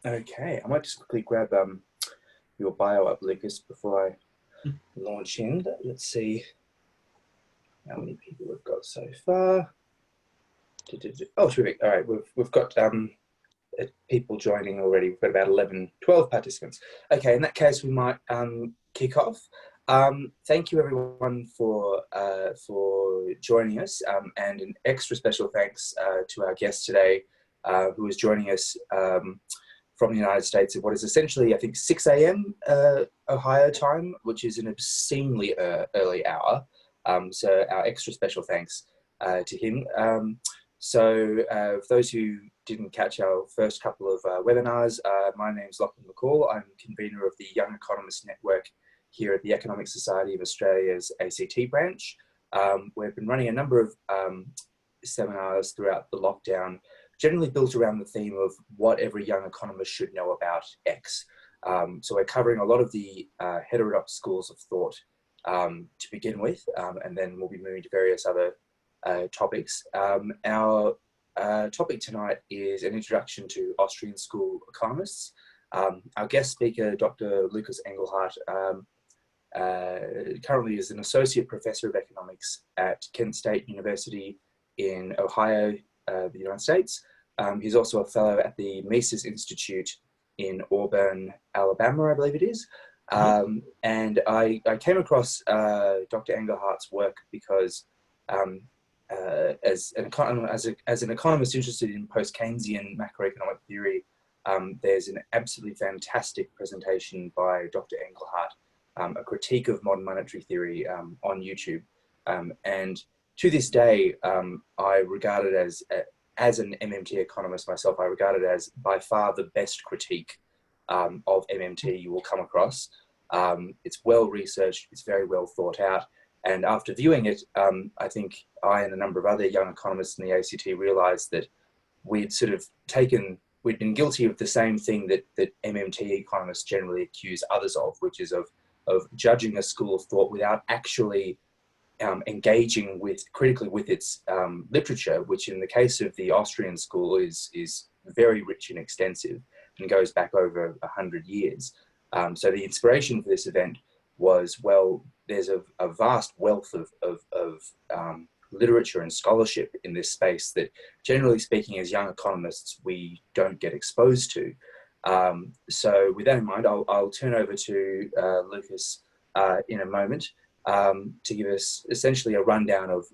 Okay, I might just quickly grab your bio up, Lucas, before I launch in. Let's see how many people we've got so far. Oh, terrific. All right, we've got people joining already. We've got about 11, 12 participants. Okay, in that case, we might kick off. Thank you, everyone, for joining us, and an extra special thanks to our guest today, who is joining us from the United States at what is essentially, I think, 6 a.m. Ohio time, which is an obscenely early hour. So our extra special thanks to him. For those who didn't catch our first couple of webinars, my name's Lachlan McCall. I'm convener of the Young Economists Network here at the Economic Society of Australia's ACT branch. We've been running a number of seminars throughout the lockdown, generally built around the theme of what every young economist should know about X. So we're covering a lot of the heterodox schools of thought to begin with, and then we'll be moving to various other topics. Our topic tonight is an introduction to Austrian School Economists. Our guest speaker, Dr. Lucas Engelhardt, currently is an associate professor of economics at Kent State University in Ohio, the United States. He's also a fellow at the Mises Institute in Auburn, Alabama, I believe it is. And I came across Dr. Engelhardt's work because as an economist interested in post-Keynesian macroeconomic theory, there's an absolutely fantastic presentation by Dr. Engelhardt, a critique of modern monetary theory on YouTube. And to this day, I regard it as an MMT economist myself, I regard it as by far the best critique of MMT you will come across. It's well researched, it's very well thought out. And after viewing it, I think I and a number of other young economists in the ACT realized that we'd been guilty of the same thing that MMT economists generally accuse others of, which is of judging a school of thought without actually engaging critically with its literature, which in the case of the Austrian school is very rich and extensive and goes back over 100 years. So the inspiration for this event was, well, there's a vast wealth of literature and scholarship in this space that, generally speaking, as young economists, we don't get exposed to. So with that in mind, I'll turn over to Lucas in a moment to give us essentially a rundown of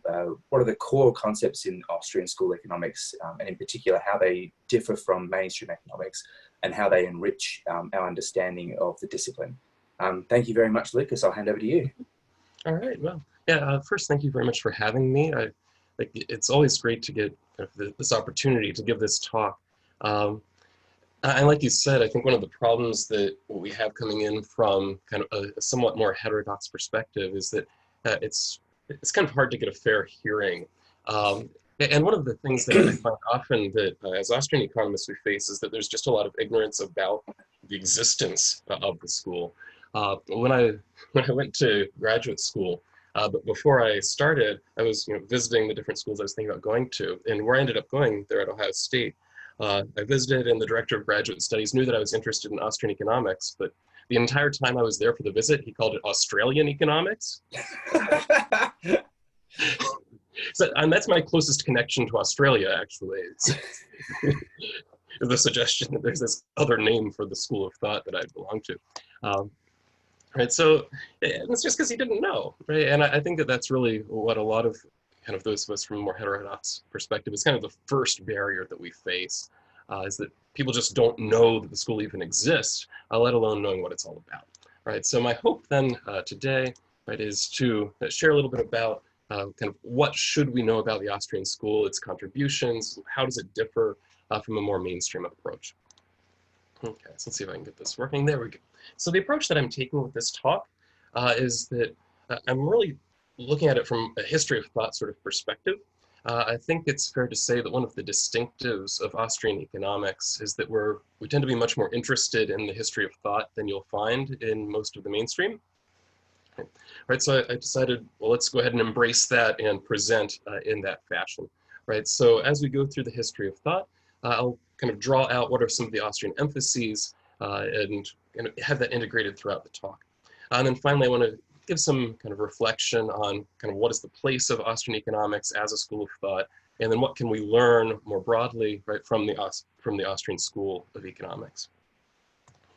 what are the core concepts in Austrian School Economics, and in particular how they differ from mainstream economics and how they enrich our understanding of the discipline. Thank you very much, Lucas. I'll hand over to you. All right. Well, yeah. First, thank you very much for having me. It's always great to get this opportunity to give this talk. And like you said, I think one of the problems that we have coming in from kind of a somewhat more heterodox perspective is that it's kind of hard to get a fair hearing. And one of the things that I find often that as Austrian economists we face is that there's just a lot of ignorance about the existence of the school. When I went to graduate school, but before I started, I was visiting the different schools I was thinking about going to, and where I ended up going there at Ohio State. I visited, and the director of graduate studies knew that I was interested in Austrian economics, but the entire time I was there for the visit, he called it Australian economics. And that's my closest connection to Australia, actually. The suggestion that there's this other name for the school of thought that I belong to. Right, so it's just because he didn't know, right? And I think that that's really what a lot of kind of those of us from a more heterodox perspective is kind of the first barrier that we face, is that people just don't know that the school even exists, let alone knowing what it's all about, right? So my hope then today, right, is to share a little bit about kind of what should we know about the Austrian school, its contributions, how does it differ from a more mainstream approach. Okay, so let's see if I can get this working. There we go. So the approach that I'm taking with this talk is that I'm really looking at it from a history of thought sort of perspective. I think it's fair to say that one of the distinctives of Austrian economics is that we tend to be much more interested in the history of thought than you'll find in most of the mainstream. Right, so I decided, well, let's go ahead and embrace that and present in that fashion. Right, so as we go through the history of thought, I'll kind of draw out what are some of the Austrian emphases and kind of have that integrated throughout the talk. And then finally, I want to give some kind of reflection on kind of what is the place of Austrian economics as a school of thought, and then what can we learn more broadly, right, from the Austrian School of Economics.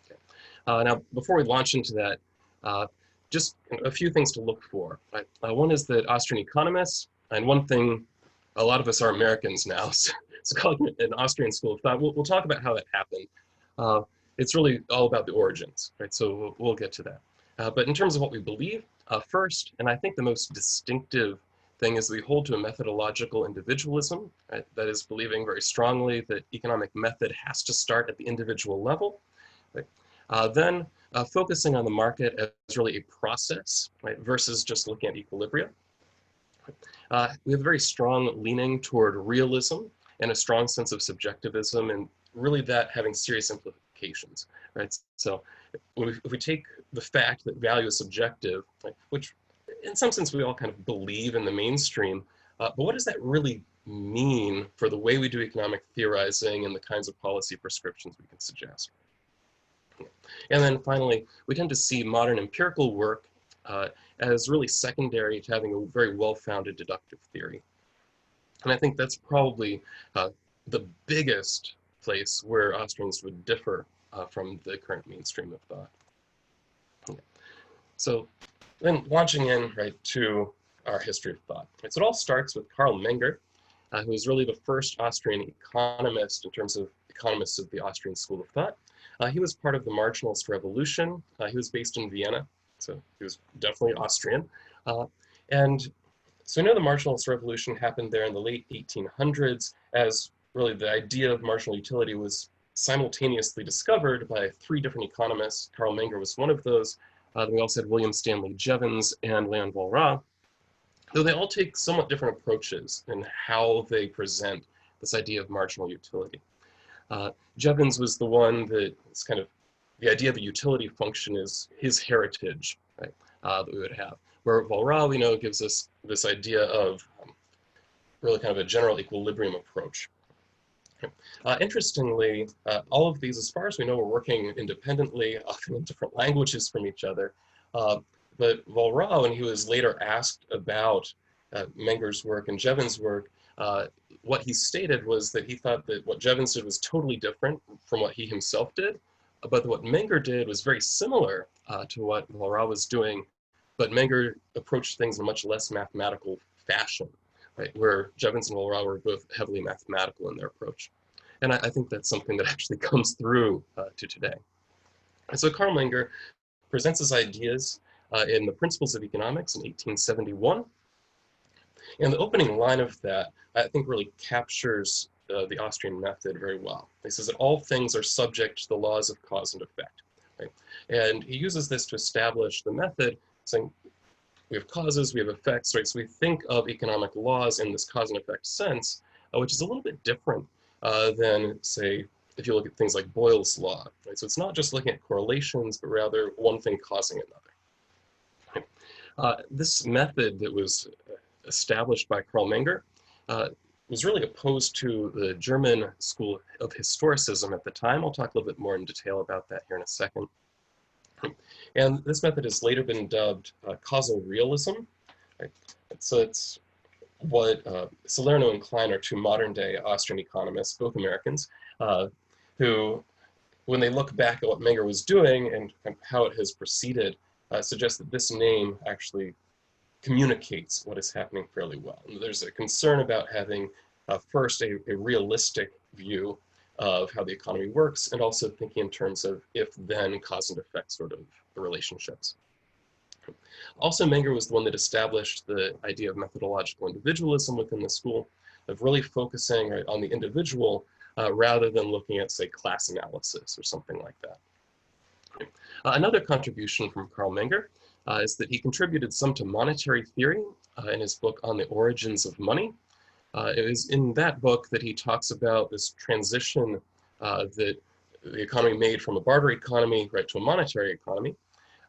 Okay. Now, before we launch into that, just a few things to look for. Right? One is that Austrian economists, and one thing, a lot of us are Americans now, so calling it an Austrian school of thought. We'll talk about how that happened. It's really all about the origins, right? So we'll get to that. But in terms of what we believe, first, and I think the most distinctive thing is we hold to a methodological individualism, right? That is believing very strongly that economic method has to start at the individual level. Right? Then focusing on the market as really a process, right? Versus just looking at equilibria. We have a very strong leaning toward realism and a strong sense of subjectivism, and really that having serious implications, right? So if we take the fact that value is subjective, right, which in some sense we all kind of believe in the mainstream, but what does that really mean for the way we do economic theorizing and the kinds of policy prescriptions we can suggest? And then finally, we tend to see modern empirical work as really secondary to having a very well-founded deductive theory. And I think that's probably the biggest place where Austrians would differ from the current mainstream of thought. Okay. So then launching in right to our history of thought. Right, so it all starts with Karl Menger, who is really the first Austrian economist in terms of economists of the Austrian School of Thought. He was part of the Marginalist Revolution. He was based in Vienna, so he was definitely Austrian. And so we know the Marginalist Revolution happened there in the late 1800s, as really the idea of marginal utility was simultaneously discovered by 3 different economists. Karl Menger was one of those. Then we also had William Stanley Jevons and Leon Walras, though they all take somewhat different approaches in how they present this idea of marginal utility. Jevons was the one that is kind of, the idea of a utility function is his heritage, right, that we would have. Where Walras, we know, gives us this idea of really kind of a general equilibrium approach. Interestingly, all of these, as far as we know, are working independently, often in different languages from each other. But Walras, when he was later asked about Menger's work and Jevons' work, what he stated was that he thought that what Jevons did was totally different from what he himself did, but what Menger did was very similar to what Walras was doing, but Menger approached things in a much less mathematical fashion, right? Where Jevons and Walras were both heavily mathematical in their approach. And I think that's something that actually comes through to today. And so Karl Menger presents his ideas in the Principles of Economics in 1871. And the opening line of that, I think, really captures the Austrian method very well. He says that all things are subject to the laws of cause and effect. Right? And he uses this to establish the method, saying we have causes, we have effects, right? So we think of economic laws in this cause and effect sense, which is a little bit different than, say, if you look at things like Boyle's law, right? So it's not just looking at correlations, but rather one thing causing another. Right? This method that was established by Karl Menger was really opposed to the German school of historicism at the time. I'll talk a little bit more in detail about that here in a second. And this method has later been dubbed causal realism. Right? So it's what Salerno and Klein are 2 modern-day Austrian economists, both Americans, who, when they look back at what Menger was doing and how it has proceeded, suggest that this name actually communicates what is happening fairly well. And there's a concern about having first a realistic view of how the economy works, and also thinking in terms of if-then cause and effect sort of relationships. Also, Menger was the one that established the idea of methodological individualism within the school, of really focusing right on the individual rather than looking at, say, class analysis or something like that. Another contribution from Karl Menger is that he contributed some to monetary theory in his book On the Origins of Money. It is in that book that he talks about this transition that the economy made from a barter economy right to a monetary economy.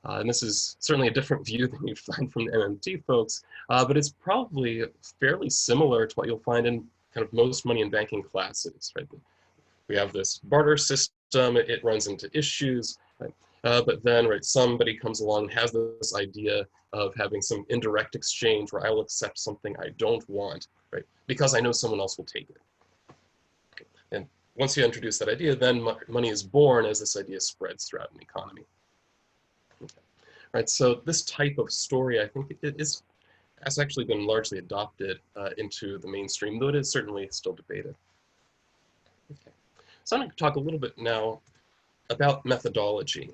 And this is certainly a different view than you'd find from the MMT folks, but it's probably fairly similar to what you'll find in kind of most money and banking classes, right? we have this barter system, it runs into issues, right? But then, right, somebody comes along and has this idea of having some indirect exchange where I will accept something I don't want, right, because I know someone else will take it. And once you introduce that idea, then money is born as this idea spreads throughout an economy. Okay. Right, so this type of story, I think, has actually been largely adopted into the mainstream, though it is certainly still debated. Okay. So I'm going to talk a little bit now about methodology.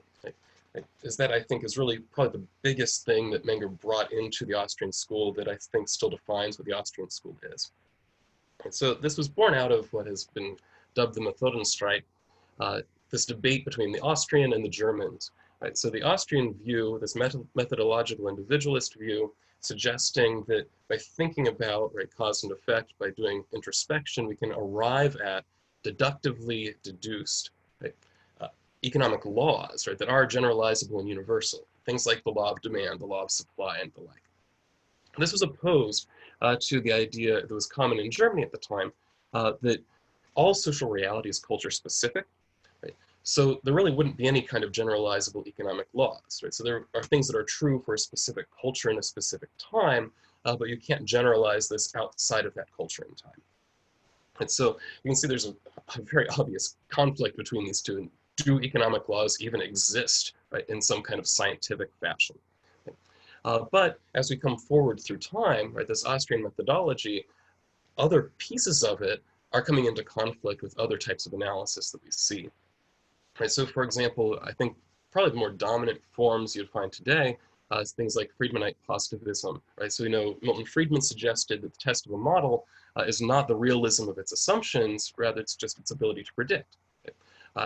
Is that I think is really probably the biggest thing that Menger brought into the Austrian school that I think still defines what the Austrian school is. And so this was born out of what has been dubbed the Methodenstreit, this debate between the Austrian and the Germans. Right? So the Austrian view, this methodological individualist view, suggesting that by thinking about, right, cause and effect, by doing introspection, we can arrive at deductively deduced, right, economic laws, right, that are generalizable and universal. Things like the law of demand, the law of supply, and the like. And this was opposed to the idea that was common in Germany at the time, that all social reality is culture specific. Right? So there really wouldn't be any kind of generalizable economic laws. Right? So there are things that are true for a specific culture in a specific time, but you can't generalize this outside of that culture and time. And so you can see there's a very obvious conflict between these two. Do economic laws even exist, right, in some kind of scientific fashion? But as we come forward through time, right, this Austrian methodology, other pieces of it are coming into conflict with other types of analysis that we see. Right, so for example, I think probably the more dominant forms you'd find today is things like Friedmanite positivism. Right? So we know Milton Friedman suggested that the test of a model is not the realism of its assumptions, rather it's just its ability to predict. Right?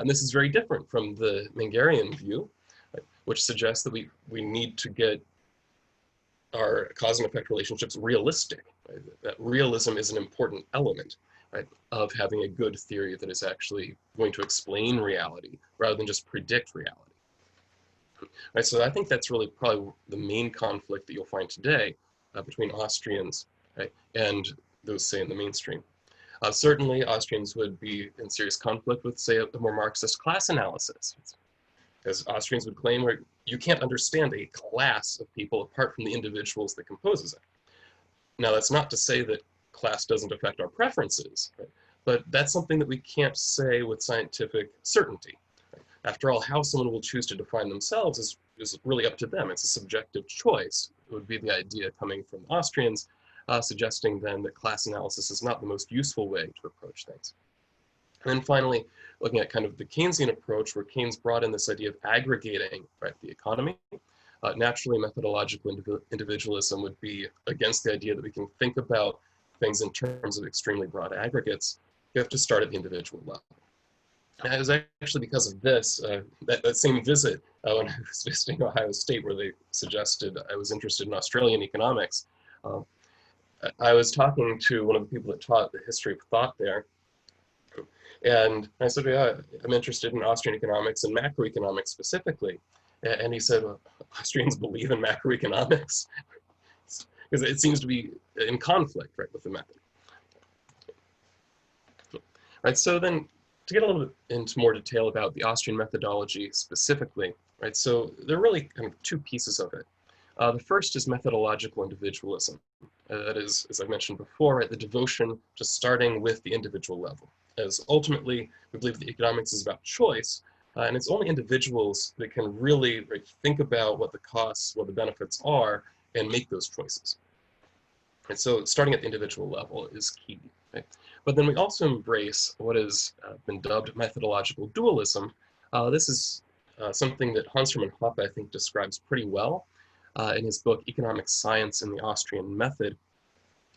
And this is very different from the Mengerian view, right, which suggests that we need to get our cause and effect relationships realistic. Right? That realism is an important element, right, of having a good theory that is actually going to explain reality rather than just predict reality. Right, so I think that's really probably the main conflict that you'll find today between Austrians, right, and those, say, in the mainstream. Certainly, Austrians would be in serious conflict with, say, a more Marxist class analysis, because Austrians would claim where you can't understand a class of people apart from the individuals that composes it. Now, that's not to say that class doesn't affect our preferences, right? But that's something that we can't say with scientific certainty. Right? After all, how someone will choose to define themselves is really up to them. It's a subjective choice. It would be the idea coming from Austrians, suggesting then that class analysis is not the most useful way to approach things. And then finally, looking at kind of the Keynesian approach, where Keynes brought in this idea of aggregating, right, the economy. Naturally, methodological individualism would be against the idea that we can think about things in terms of extremely broad aggregates. You have to start at the individual level. And it was actually because of this, that same visit when I was visiting Ohio State, where they suggested I was interested in Australian economics. I was talking to one of the people that taught the history of thought there. And I said, yeah, I'm interested in Austrian economics and macroeconomics specifically. And he said, well, Austrians believe in macroeconomics? Because it seems to be in conflict, right, with the method. Right, so then to get a little bit into more detail about the Austrian methodology specifically, right, so there are really kind of two pieces of it. The first is methodological individualism. That is, as I mentioned before, right, the devotion to starting with the individual level. As ultimately, we believe that economics is about choice, and it's only individuals that can really, right, think about what the costs, what the benefits are, and make those choices. And so starting at the individual level is key. Right? But then we also embrace what has been dubbed methodological dualism. This is something that Hans Hermann Hoppe, I think, describes pretty well in his book, Economic Science and the Austrian Method.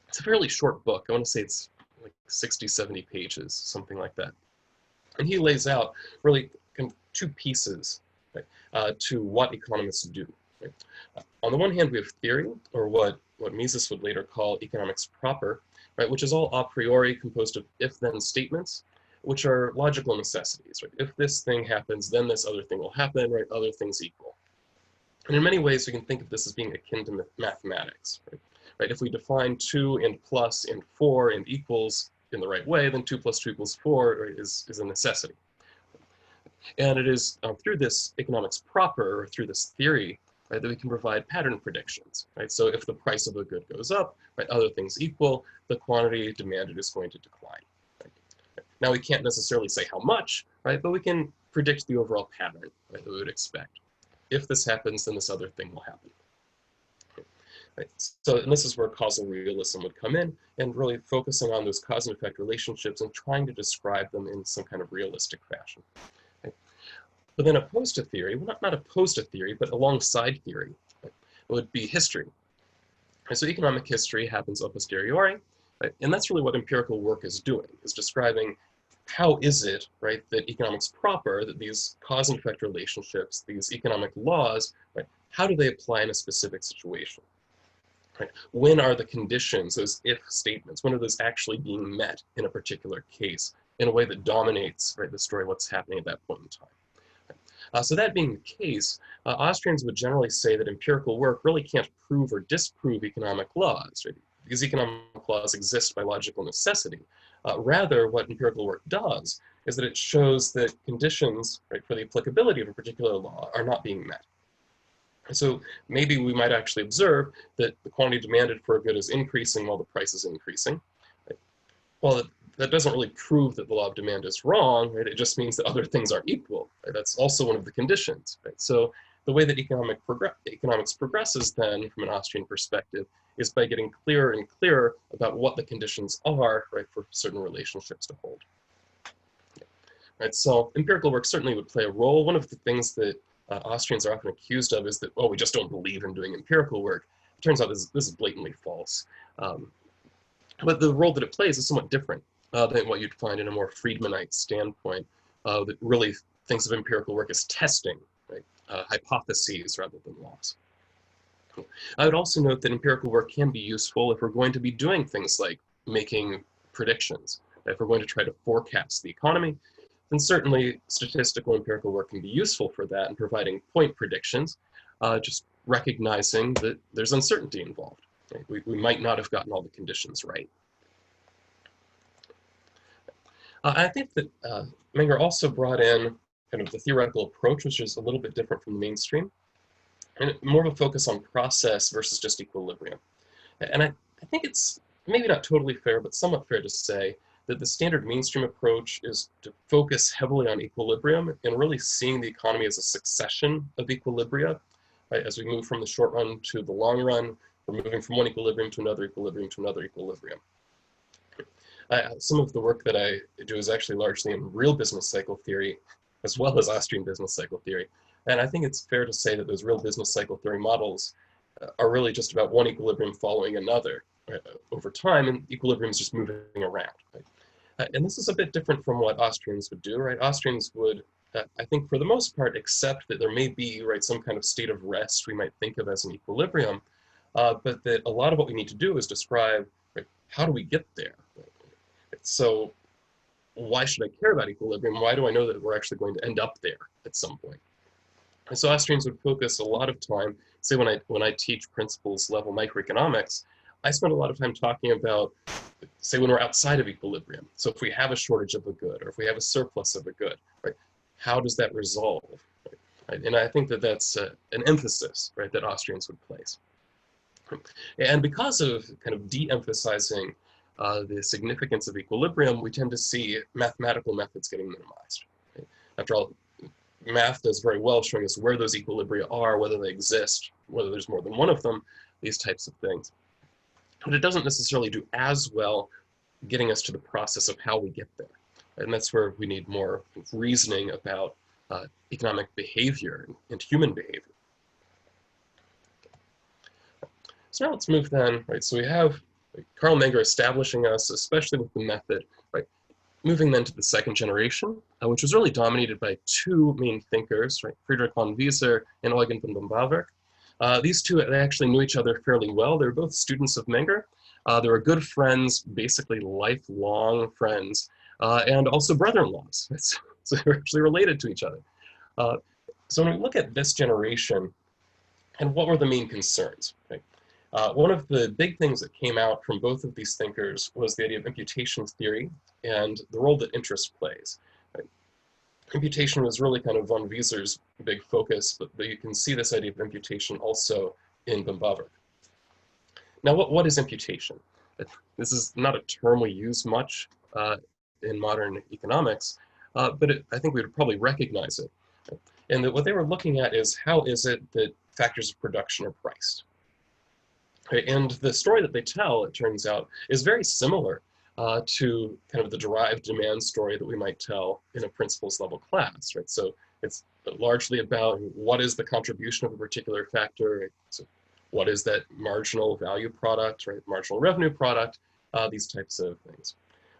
It's a fairly short book. I want to say it's like 60, 70 pages, something like that. And he lays out really kind of two pieces, right, to what economists do. Right? On the one hand, we have theory, or what Mises would later call economics proper, right, which is all a priori composed of if-then statements, which are logical necessities. Right? If this thing happens, then this other thing will happen, right? Other things equal. And in many ways, we can think of this as being akin to mathematics. Right? If we define 2 and plus and 4 and equals, in the right way, then 2 plus 2 equals 4 is a necessity. And it is through this economics proper, or through this theory, right, that we can provide pattern predictions, right? So if the price of a good goes up, right, other things equal, the quantity demanded is going to decline. Right? Now we can't necessarily say how much, right, but we can predict the overall pattern, right, that we would expect. If this happens, then this other thing will happen. Right? So, and this is where causal realism would come in, and really focusing on those cause and effect relationships and trying to describe them in some kind of realistic fashion. Right? But then opposed to theory, well, not opposed to theory, but alongside theory, right, would be history. Right? So economic history happens a posteriori, right? And that's really what empirical work is doing, is describing how is it, right, that economics proper, that these cause and effect relationships, these economic laws, right, how do they apply in a specific situation? Right? When are the conditions, those if statements, when are those actually being met in a particular case in a way that dominates, right, the story of what's happening at that point in time? Right? So that being the case, Austrians would generally say that empirical work really can't prove or disprove economic laws, right? Because economic laws exist by logical necessity. Rather, what empirical work does is that it shows that conditions, right, for the applicability of a particular law are not being met. So maybe we might actually observe that the quantity demanded for a good is increasing while the price is increasing. Right? Well, that doesn't really prove that the law of demand is wrong, right? It just means that other things are equal. Right? That's also one of the conditions. Right? So the way that economics progresses then, from an Austrian perspective, is by getting clearer and clearer about what the conditions are, right, for certain relationships to hold. Right? So empirical work certainly would play a role. One of the things that Austrians are often accused of is that, oh, we just don't believe in doing empirical work. It turns out this is blatantly false. But the role that it plays is somewhat different than what you'd find in a more Friedmanite standpoint that really thinks of empirical work as testing, right, hypotheses rather than laws. I would also note that empirical work can be useful if we're going to be doing things like making predictions. If we're going to try to forecast the economy, then certainly statistical empirical work can be useful for that and providing point predictions, just recognizing that there's uncertainty involved. Right? We might not have gotten all the conditions right. I think that Menger also brought in kind of the theoretical approach, which is a little bit different from the mainstream, and more of a focus on process versus just equilibrium. And I think it's maybe not totally fair, but somewhat fair to say that the standard mainstream approach is to focus heavily on equilibrium and really seeing the economy as a succession of equilibria. Right? As we move from the short run to the long run, we're moving from one equilibrium to another equilibrium to another equilibrium. Some of the work that I do is actually largely in real business cycle theory, as well as Austrian business cycle theory. And I think it's fair to say that those real business cycle theory models are really just about one equilibrium following another. Right, over time, and equilibrium is just moving around. Right? And this is a bit different from what Austrians would do. Right? Austrians would, I think, for the most part, accept that there may be, right, some kind of state of rest we might think of as an equilibrium, but that a lot of what we need to do is describe, right, how do we get there. Right? So why should I care about equilibrium? Why do I know that we're actually going to end up there at some point? And so Austrians would focus a lot of time, say when I teach principles level microeconomics, I spend a lot of time talking about, say, when we're outside of equilibrium. So if we have a shortage of a good, or if we have a surplus of a good, right, how does that resolve? Right? And I think that that's an emphasis, right, that Austrians would place. And because of kind of de-emphasizing the significance of equilibrium, we tend to see mathematical methods getting minimized. Right? After all, math does very well showing us where those equilibria are, whether they exist, whether there's more than one of them, these types of things. But it doesn't necessarily do as well getting us to the process of how we get there. And that's where we need more reasoning about economic behavior and human behavior. So now let's move then, right? So we have Carl Menger establishing us, especially with the method, right? Moving then to the second generation, which was really dominated by two main thinkers, right? Friedrich von Mises and Eugen von Bauwerk. These two, they actually knew each other fairly well. They were both students of Menger. They were good friends, basically lifelong friends, and also brother-in-laws. So they were actually related to each other. So when we look at this generation, and what were the main concerns? Right? One of the big things that came out from both of these thinkers was the idea of imputation theory and the role that interest plays. Right? Imputation was really kind of von Mises' big focus, but you can see this idea of imputation also in von Bavarick. Now, what is imputation? This is not a term we use much in modern economics, but I think we would probably recognize it. And what they were looking at is how is it that factors of production are priced? Okay, and the story that they tell, it turns out, is very similar to kind of the derived demand story that we might tell in a principles level class, right? So it's largely about what is the contribution of a particular factor, right? So what is that marginal value product, right? Marginal revenue product, these types of things.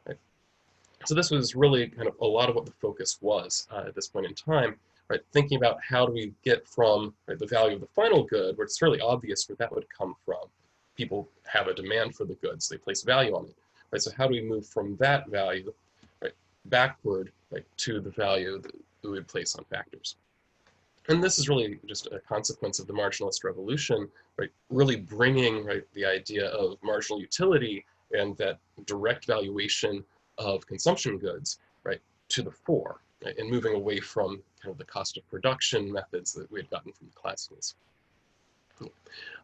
Right? So this was really kind of a lot of what the focus was at this point in time, right? Thinking about how do we get from the value of the final good, where it's fairly obvious where that would come from. People have a demand for the goods, they place value on it, right? So how do we move from that value, right, backward, right, to the value that we would place on factors? And this is really just a consequence of the marginalist revolution, right? Really bringing, right, the idea of marginal utility and that direct valuation of consumption goods, right, to the fore, right? And moving away from kind of the cost of production methods that we had gotten from the classicals.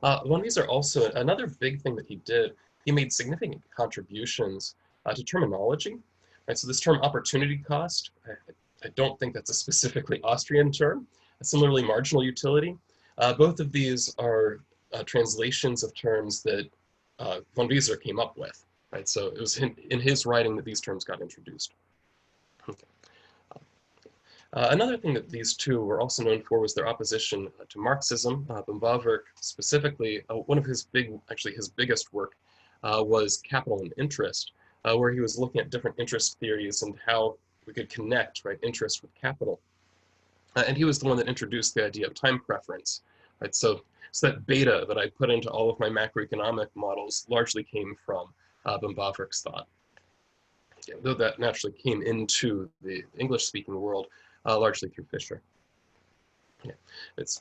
Von Mises also, another big thing that he did, he made significant contributions to terminology. Right? So this term opportunity cost, I don't think that's a specifically Austrian term. Similarly, marginal utility. Both of these are translations of terms that von Mises came up with. Right? So it was in his writing that these terms got introduced. Okay. Another thing that these two were also known for was their opposition to Marxism. Von Bavarick specifically, one of his biggest work was Capital and Interest, where he was looking at different interest theories and how we could connect, right, interest with capital. And he was the one that introduced the idea of time preference. Right? So that beta that I put into all of my macroeconomic models largely came from von Bavarick's thought. Though that naturally came into the English-speaking world largely through Fisher. Yeah.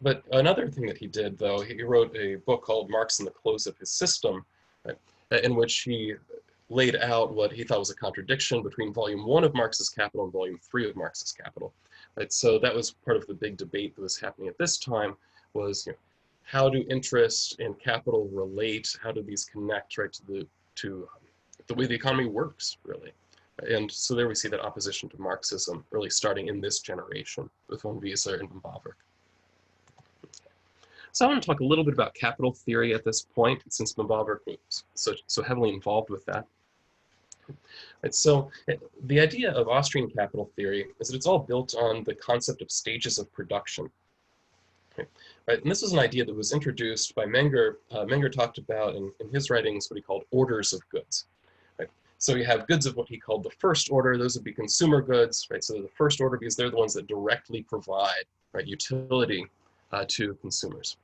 But another thing that he did, though, he wrote a book called Marx and the Close of His System, right, in which he laid out what he thought was a contradiction between volume 1 of Marx's Capital and volume 3 of Marx's Capital. Right? So that was part of the big debate that was happening at this time was, how do interest and capital relate? How do these connect, right, to the way the economy works, really? And so there we see that opposition to Marxism really starting in this generation with von Mises and von Bavarick. So I want to talk a little bit about capital theory at this point, since von Bavarick was so heavily involved with that. Right, so the idea of Austrian capital theory is that it's all built on the concept of stages of production. Right, and this was an idea that was introduced by Menger. Menger talked about in his writings what he called orders of goods. So you have goods of what he called the first order. Those would be consumer goods, right? So the first order because they're the ones that directly provide, right, utility to consumers.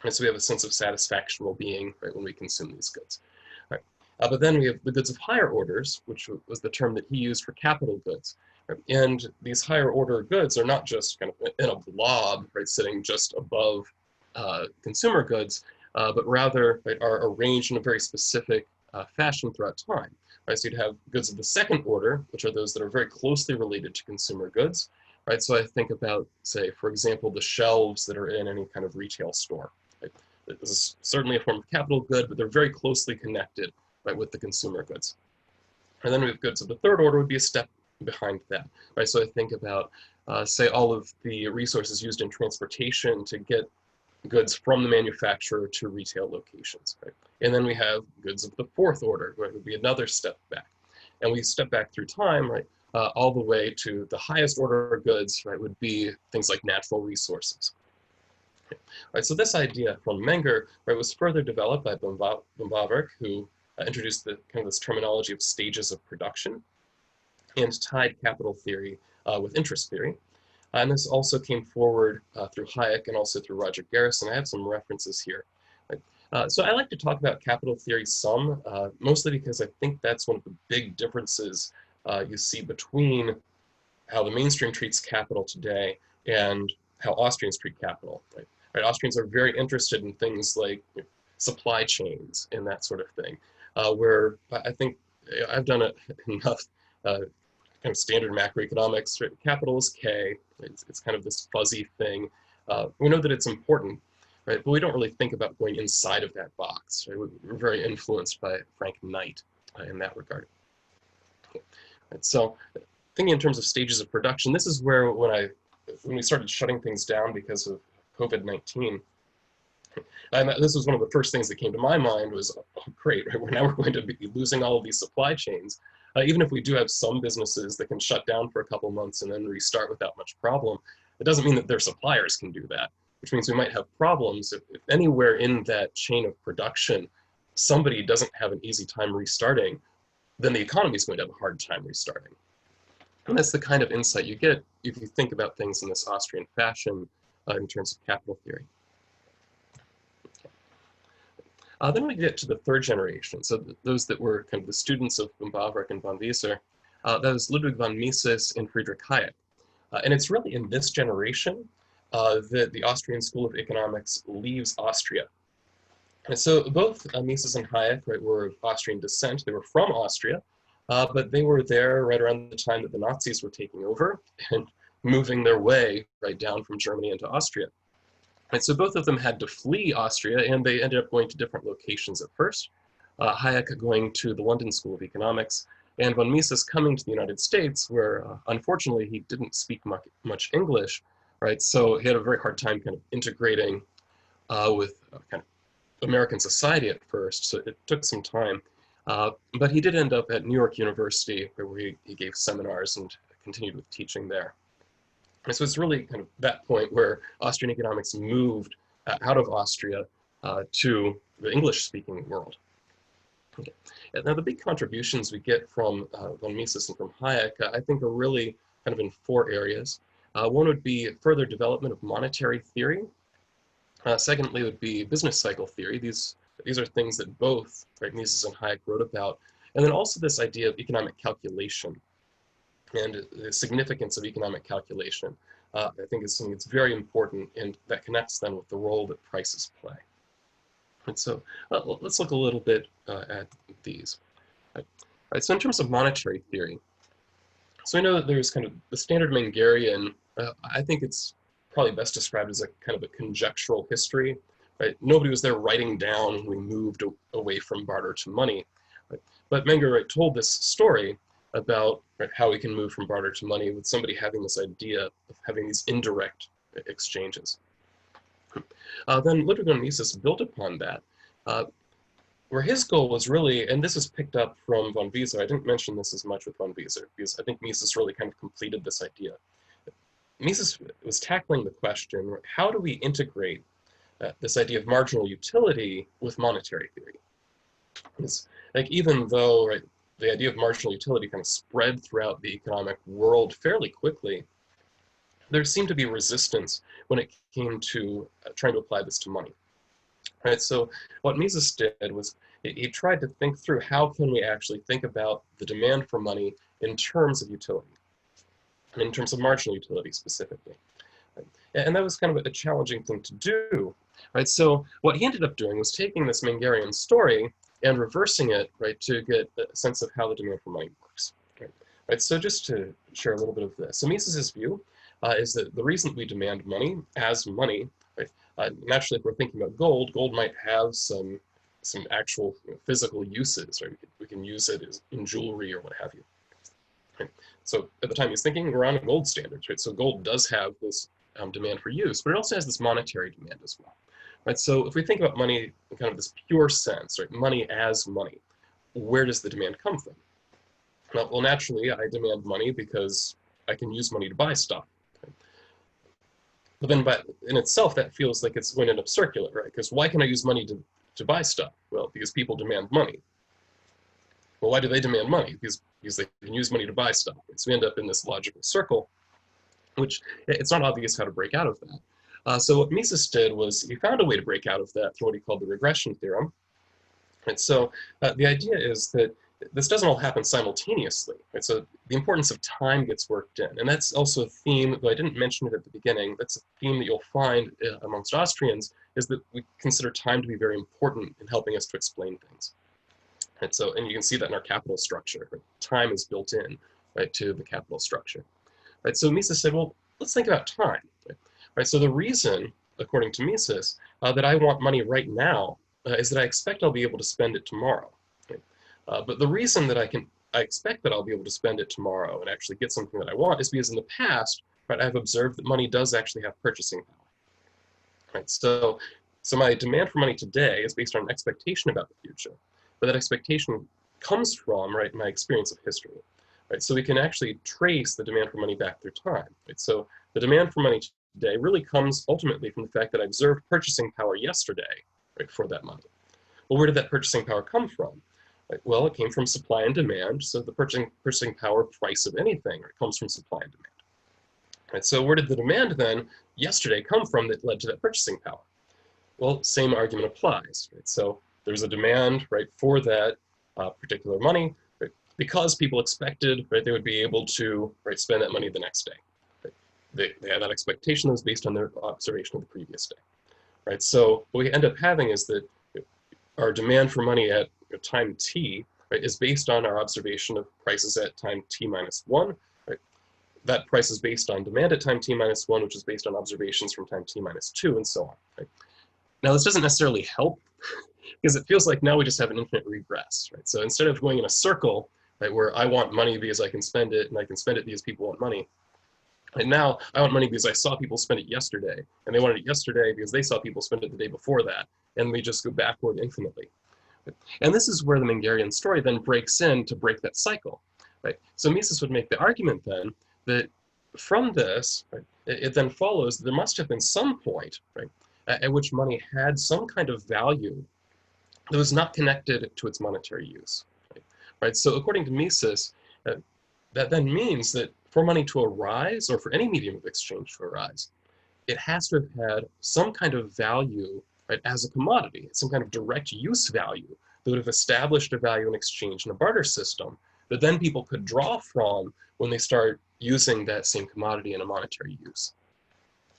And so we have a sense of satisfaction, well-being, right, when we consume these goods. Right? But then we have the goods of higher orders, which was the term that he used for capital goods. Right? And these higher order goods are not just kind of in a blob, right, sitting just above consumer goods, but rather, right, are arranged in a very specific fashion throughout time. Right? So you'd have goods of the second order, which are those that are very closely related to consumer goods. Right? So I think about, say, for example, the shelves that are in any kind of retail store. Right? This is certainly a form of capital good, but they're very closely connected, right, with the consumer goods. And then we have goods of the third order would be a step behind that. Right? So I think about, say, all of the resources used in transportation to get goods from the manufacturer to retail locations. Right? And then we have goods of the fourth order, right, would be another step back. And we step back through time, right, all the way to the highest order of goods, right, would be things like natural resources. Right, so this idea from Menger, right, was further developed by von Bavarick, who introduced the kind of this terminology of stages of production and tied capital theory with interest theory. And this also came forward through Hayek and also through Roger Garrison. I have some references here. Right? So I like to talk about capital theory some, mostly because I think that's one of the big differences you see between how the mainstream treats capital today and how Austrians treat capital. Right? Right? Austrians are very interested in things like supply chains and that sort of thing, where I think I've done it enough kind of standard macroeconomics. Right? Capital is K. It's kind of this fuzzy thing. We know that it's important, right? But we don't really think about going inside of that box. Right? We're very influenced by Frank Knight in that regard. Okay. Right, so thinking in terms of stages of production, this is where when we started shutting things down because of COVID-19, and this was one of the first things that came to my mind was, oh, great, right? Now we're going to be losing all of these supply chains. Even if we do have some businesses that can shut down for a couple months and then restart without much problem, it doesn't mean that their suppliers can do that, which means we might have problems if anywhere in that chain of production, somebody doesn't have an easy time restarting, then the economy is going to have a hard time restarting. And that's the kind of insight you get if you think about things in this Austrian fashion in terms of capital theory. Then we get to the third generation, so those that were kind of the students of von Bavarick and von Wieser. That was Ludwig von Mises and Friedrich Hayek. And it's really in this generation that the Austrian School of Economics leaves Austria. And so both Mises and Hayek, right, were of Austrian descent. They were from Austria, but they were there right around the time that the Nazis were taking over and moving their way right down from Germany into Austria. And so both of them had to flee Austria, and they ended up going to different locations at first. Hayek going to the London School of Economics, and von Mises coming to the United States, where unfortunately he didn't speak much English, right? So he had a very hard time kind of integrating with kind of American society at first, so it took some time. But he did end up at New York University, where he gave seminars and continued with teaching there. And so it's really kind of that point where Austrian economics moved out of Austria to the English-speaking world. Okay. And now the big contributions we get from von Mises and from Hayek, I think are really kind of in four areas. One would be further development of monetary theory. Secondly would be business cycle theory. These are things that both, right, Mises and Hayek wrote about. And then also this idea of economic calculation and the significance of economic calculation, I think is something that's very important, and that connects then with the role that prices play. And so let's look a little bit at these. All right, so in terms of monetary theory, so we know that there's kind of the standard Mengerian, I think it's probably best described as a kind of a conjectural history. Right? Nobody was there writing down when we moved away from barter to money. Right? But Menger, right, told this story about, right, how we can move from barter to money with somebody having this idea of having these indirect exchanges. Then Ludwig von Mises built upon that, where his goal was really, and this is picked up from von Wieser. I didn't mention this as much with von Wieser, because I think Mises really kind of completed this idea. Mises was tackling the question, how do we integrate this idea of marginal utility with monetary theory? It's like, even though, right, the idea of marginal utility kind of spread throughout the economic world fairly quickly, there seemed to be resistance when it came to trying to apply this to money. Right, so what Mises did was he tried to think through how can we actually think about the demand for money in terms of utility, in terms of marginal utility specifically. And that was kind of a challenging thing to do. Right, so what he ended up doing was taking this Mengerian story and reversing it, right, to get a sense of how the demand for money works. Right, so just to share a little bit of this. So Mises's view is that the reason we demand money as money, right, naturally if we're thinking about gold, gold might have some actual, physical uses, right? We can use it as in jewelry or what have you. Right? So at the time he's thinking, we're on a gold standard, right? So gold does have this demand for use, but it also has this monetary demand as well. Right, so if we think about money in kind of this pure sense, right, money as money, where does the demand come from? Well, naturally, I demand money because I can use money to buy stuff. Okay? But then in itself, that feels like it's going to end up circular, right? Because why can I use money to buy stuff? Well, because people demand money. Well, why do they demand money? Because they can use money to buy stuff. Right? So we end up in this logical circle, which it's not obvious how to break out of that. So what Mises did was he found a way to break out of that through what he called the regression theorem. And so the idea is that this doesn't all happen simultaneously, right? So the importance of time gets worked in. And that's also a theme, though I didn't mention it at the beginning, that's a theme that you'll find amongst Austrians, is that we consider time to be very important in helping us to explain things. And so, and you can see that in our capital structure, right? Time is built in, right, to the capital structure. Right? So Mises said, well, let's think about time. Right? So the reason, according to Mises, that I want money right now is that I expect I'll be able to spend it tomorrow. Right? But the reason that I expect that I'll be able to spend it tomorrow and actually get something that I want is because in the past, right, I've observed that money does actually have purchasing power. Right? So my demand for money today is based on an expectation about the future, but that expectation comes from, right, my experience of history. Right? So we can actually trace the demand for money back through time. Right? So the demand for money today really comes ultimately from the fact that I observed purchasing power yesterday, right, for that money. Well, where did that purchasing power come from? Right? Well, it came from supply and demand. So the purchasing power price of anything, right, comes from supply and demand. Right? So where did the demand then yesterday come from that led to that purchasing power? Well, same argument applies. Right? So there's a demand, right, for that particular money, right, because people expected, right, they would be able to, right, spend that money the next day. Right? They had that expectation that was based on their observation of the previous day. Right? So what we end up having is that our demand for money at time t, right, is based on our observation of prices at time t minus 1. Right? That price is based on demand at time t minus 1, which is based on observations from time t minus 2, and so on. Right? Now, this doesn't necessarily help because it feels like now we just have an infinite regress. Right? So instead of going in a circle, right, where I want money because I can spend it, and I can spend it because people want money, and now I want money because I saw people spend it yesterday, and they wanted it yesterday because they saw people spend it the day before that, and we just go backward infinitely. And this is where the Mengerian story then breaks in to break that cycle. Right? So Mises would make the argument then that from this, right, it then follows that there must have been some point, right, at which money had some kind of value that was not connected to its monetary use. Right? So according to Mises, that then means that for money to arise, or for any medium of exchange to arise, it has to have had some kind of value, right, as a commodity, some kind of direct use value that would have established a value in exchange in a barter system that then people could draw from when they start using that same commodity in a monetary use.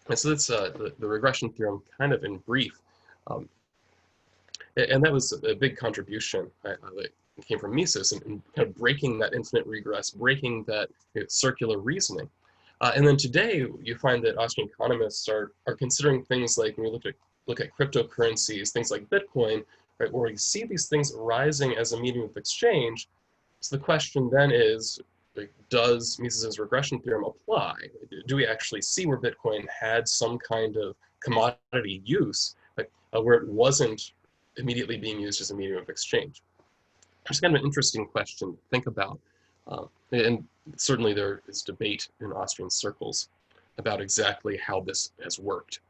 And so that's the regression theorem kind of in brief. And that was a big contribution that came from Mises and kind of breaking that infinite regress, breaking that circular reasoning. And then today, you find that Austrian economists are considering things like, when we look at cryptocurrencies, things like Bitcoin, right, where we see these things rising as a medium of exchange. So the question then is, like, does Mises's regression theorem apply? Do we actually see where Bitcoin had some kind of commodity use, like, where it wasn't immediately being used as a medium of exchange? It's kind of an interesting question to think about. And certainly there is debate in Austrian circles about exactly how this has worked.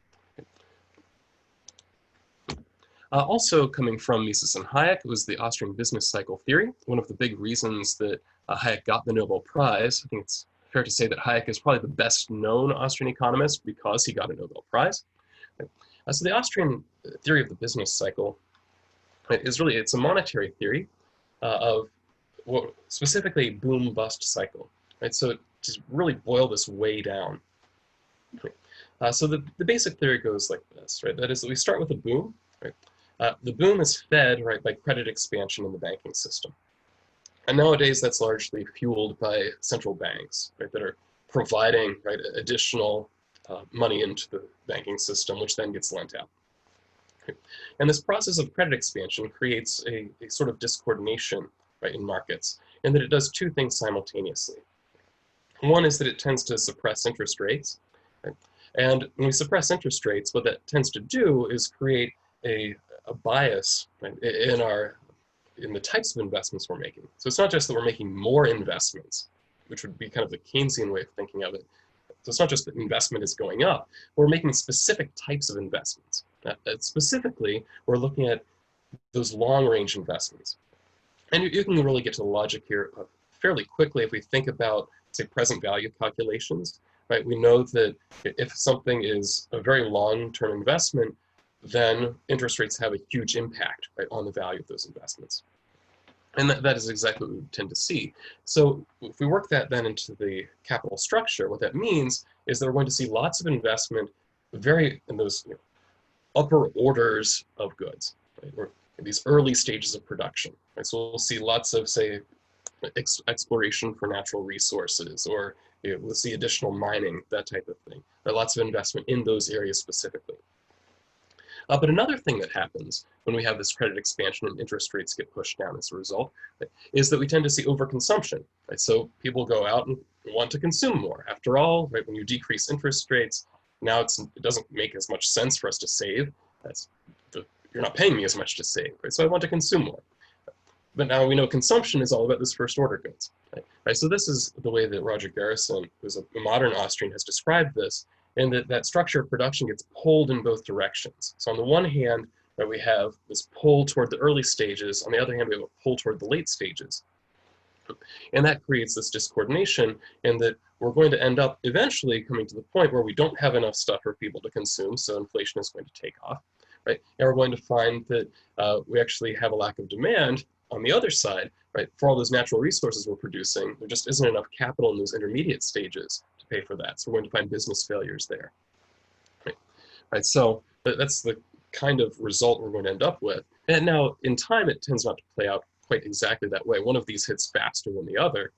Also coming from Mises and Hayek was the Austrian business cycle theory. One of the big reasons that Hayek got the Nobel Prize. I think it's fair to say that Hayek is probably the best known Austrian economist because he got a Nobel Prize. So the Austrian theory of the business cycle is really, it's a monetary theory of what, specifically boom-bust cycle. Right? So to really boil this way down. So the basic theory goes like this, right? That is that we start with a boom, right? The boom is fed, right, by credit expansion in the banking system. And nowadays that's largely fueled by central banks, right, that are providing, right, additional money into the banking system, which then gets lent out. Okay. And this process of credit expansion creates a sort of discoordination, right, in markets, in that it does two things simultaneously. One is that it tends to suppress interest rates, right? And when we suppress interest rates, what that tends to do is create a bias, right, in the types of investments we're making. So it's not just that we're making more investments, which would be kind of the Keynesian way of thinking of it. So it's not just that investment is going up, we're making specific types of investments. Specifically, we're looking at those long-range investments. And you can really get to the logic here fairly quickly if we think about, say, present value calculations, right? We know that if something is a very long-term investment, then interest rates have a huge impact, right, on the value of those investments. And that is exactly what we tend to see. So if we work that then into the capital structure, what that means is that we're going to see lots of investment in those upper orders of goods, right? Or in these early stages of production. Right? So we'll see lots of, say, exploration for natural resources, or we'll see additional mining, that type of thing. There are lots of investment in those areas specifically. But another thing that happens when we have this credit expansion and interest rates get pushed down as a result, right, is that we tend to see overconsumption. Right? So people go out and want to consume more. After all, right, when you decrease interest rates, now it doesn't make as much sense for us to save. You're not paying me as much to save, right? So I want to consume more. But now we know consumption is all about this first order goods. Right? So this is the way that Roger Garrison, who's a modern Austrian, has described this, and that structure of production gets pulled in both directions. So on the one hand, right, we have this pull toward the early stages. On the other hand, we have a pull toward the late stages. And that creates this discoordination, and that we're going to end up eventually coming to the point where we don't have enough stuff for people to consume, so inflation is going to take off. Right? And we're going to find that we actually have a lack of demand on the other side, right? For all those natural resources we're producing, there just isn't enough capital in those intermediate stages to pay for that. So we're going to find business failures there. Right? So that's the kind of result we're going to end up with. And now in time, it tends not to play out quite exactly that way. One of these hits faster than the other.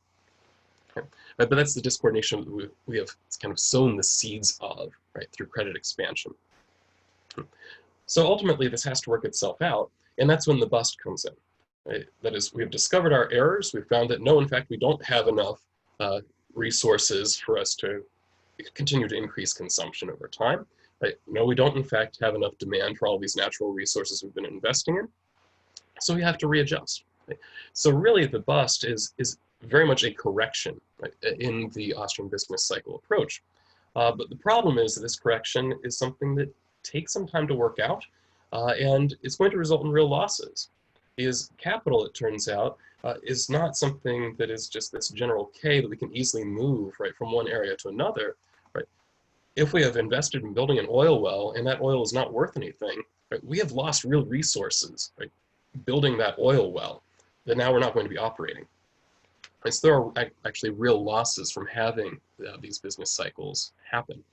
Right? But that's the discoordination that we have kind of sown the seeds of, right, through credit expansion. So ultimately, this has to work itself out, and that's when the bust comes in. Right? That is, we've discovered our errors. We've found that no, in fact, we don't have enough resources for us to continue to increase consumption over time. Right? No, we don't, in fact, have enough demand for all these natural resources we've been investing in. So we have to readjust. Right? So really, the bust is very much a correction, right, in the Austrian business cycle approach. But the problem is that this correction is something that takes some time to work out, and it's going to result in real losses. Because capital, it turns out, is not something that is just this general K that we can easily move, right, from one area to another. Right? If we have invested in building an oil well and that oil is not worth anything, right, we have lost real resources, right, building that oil well that now we're not going to be operating. Right? So there are actually real losses from having these business cycles happen.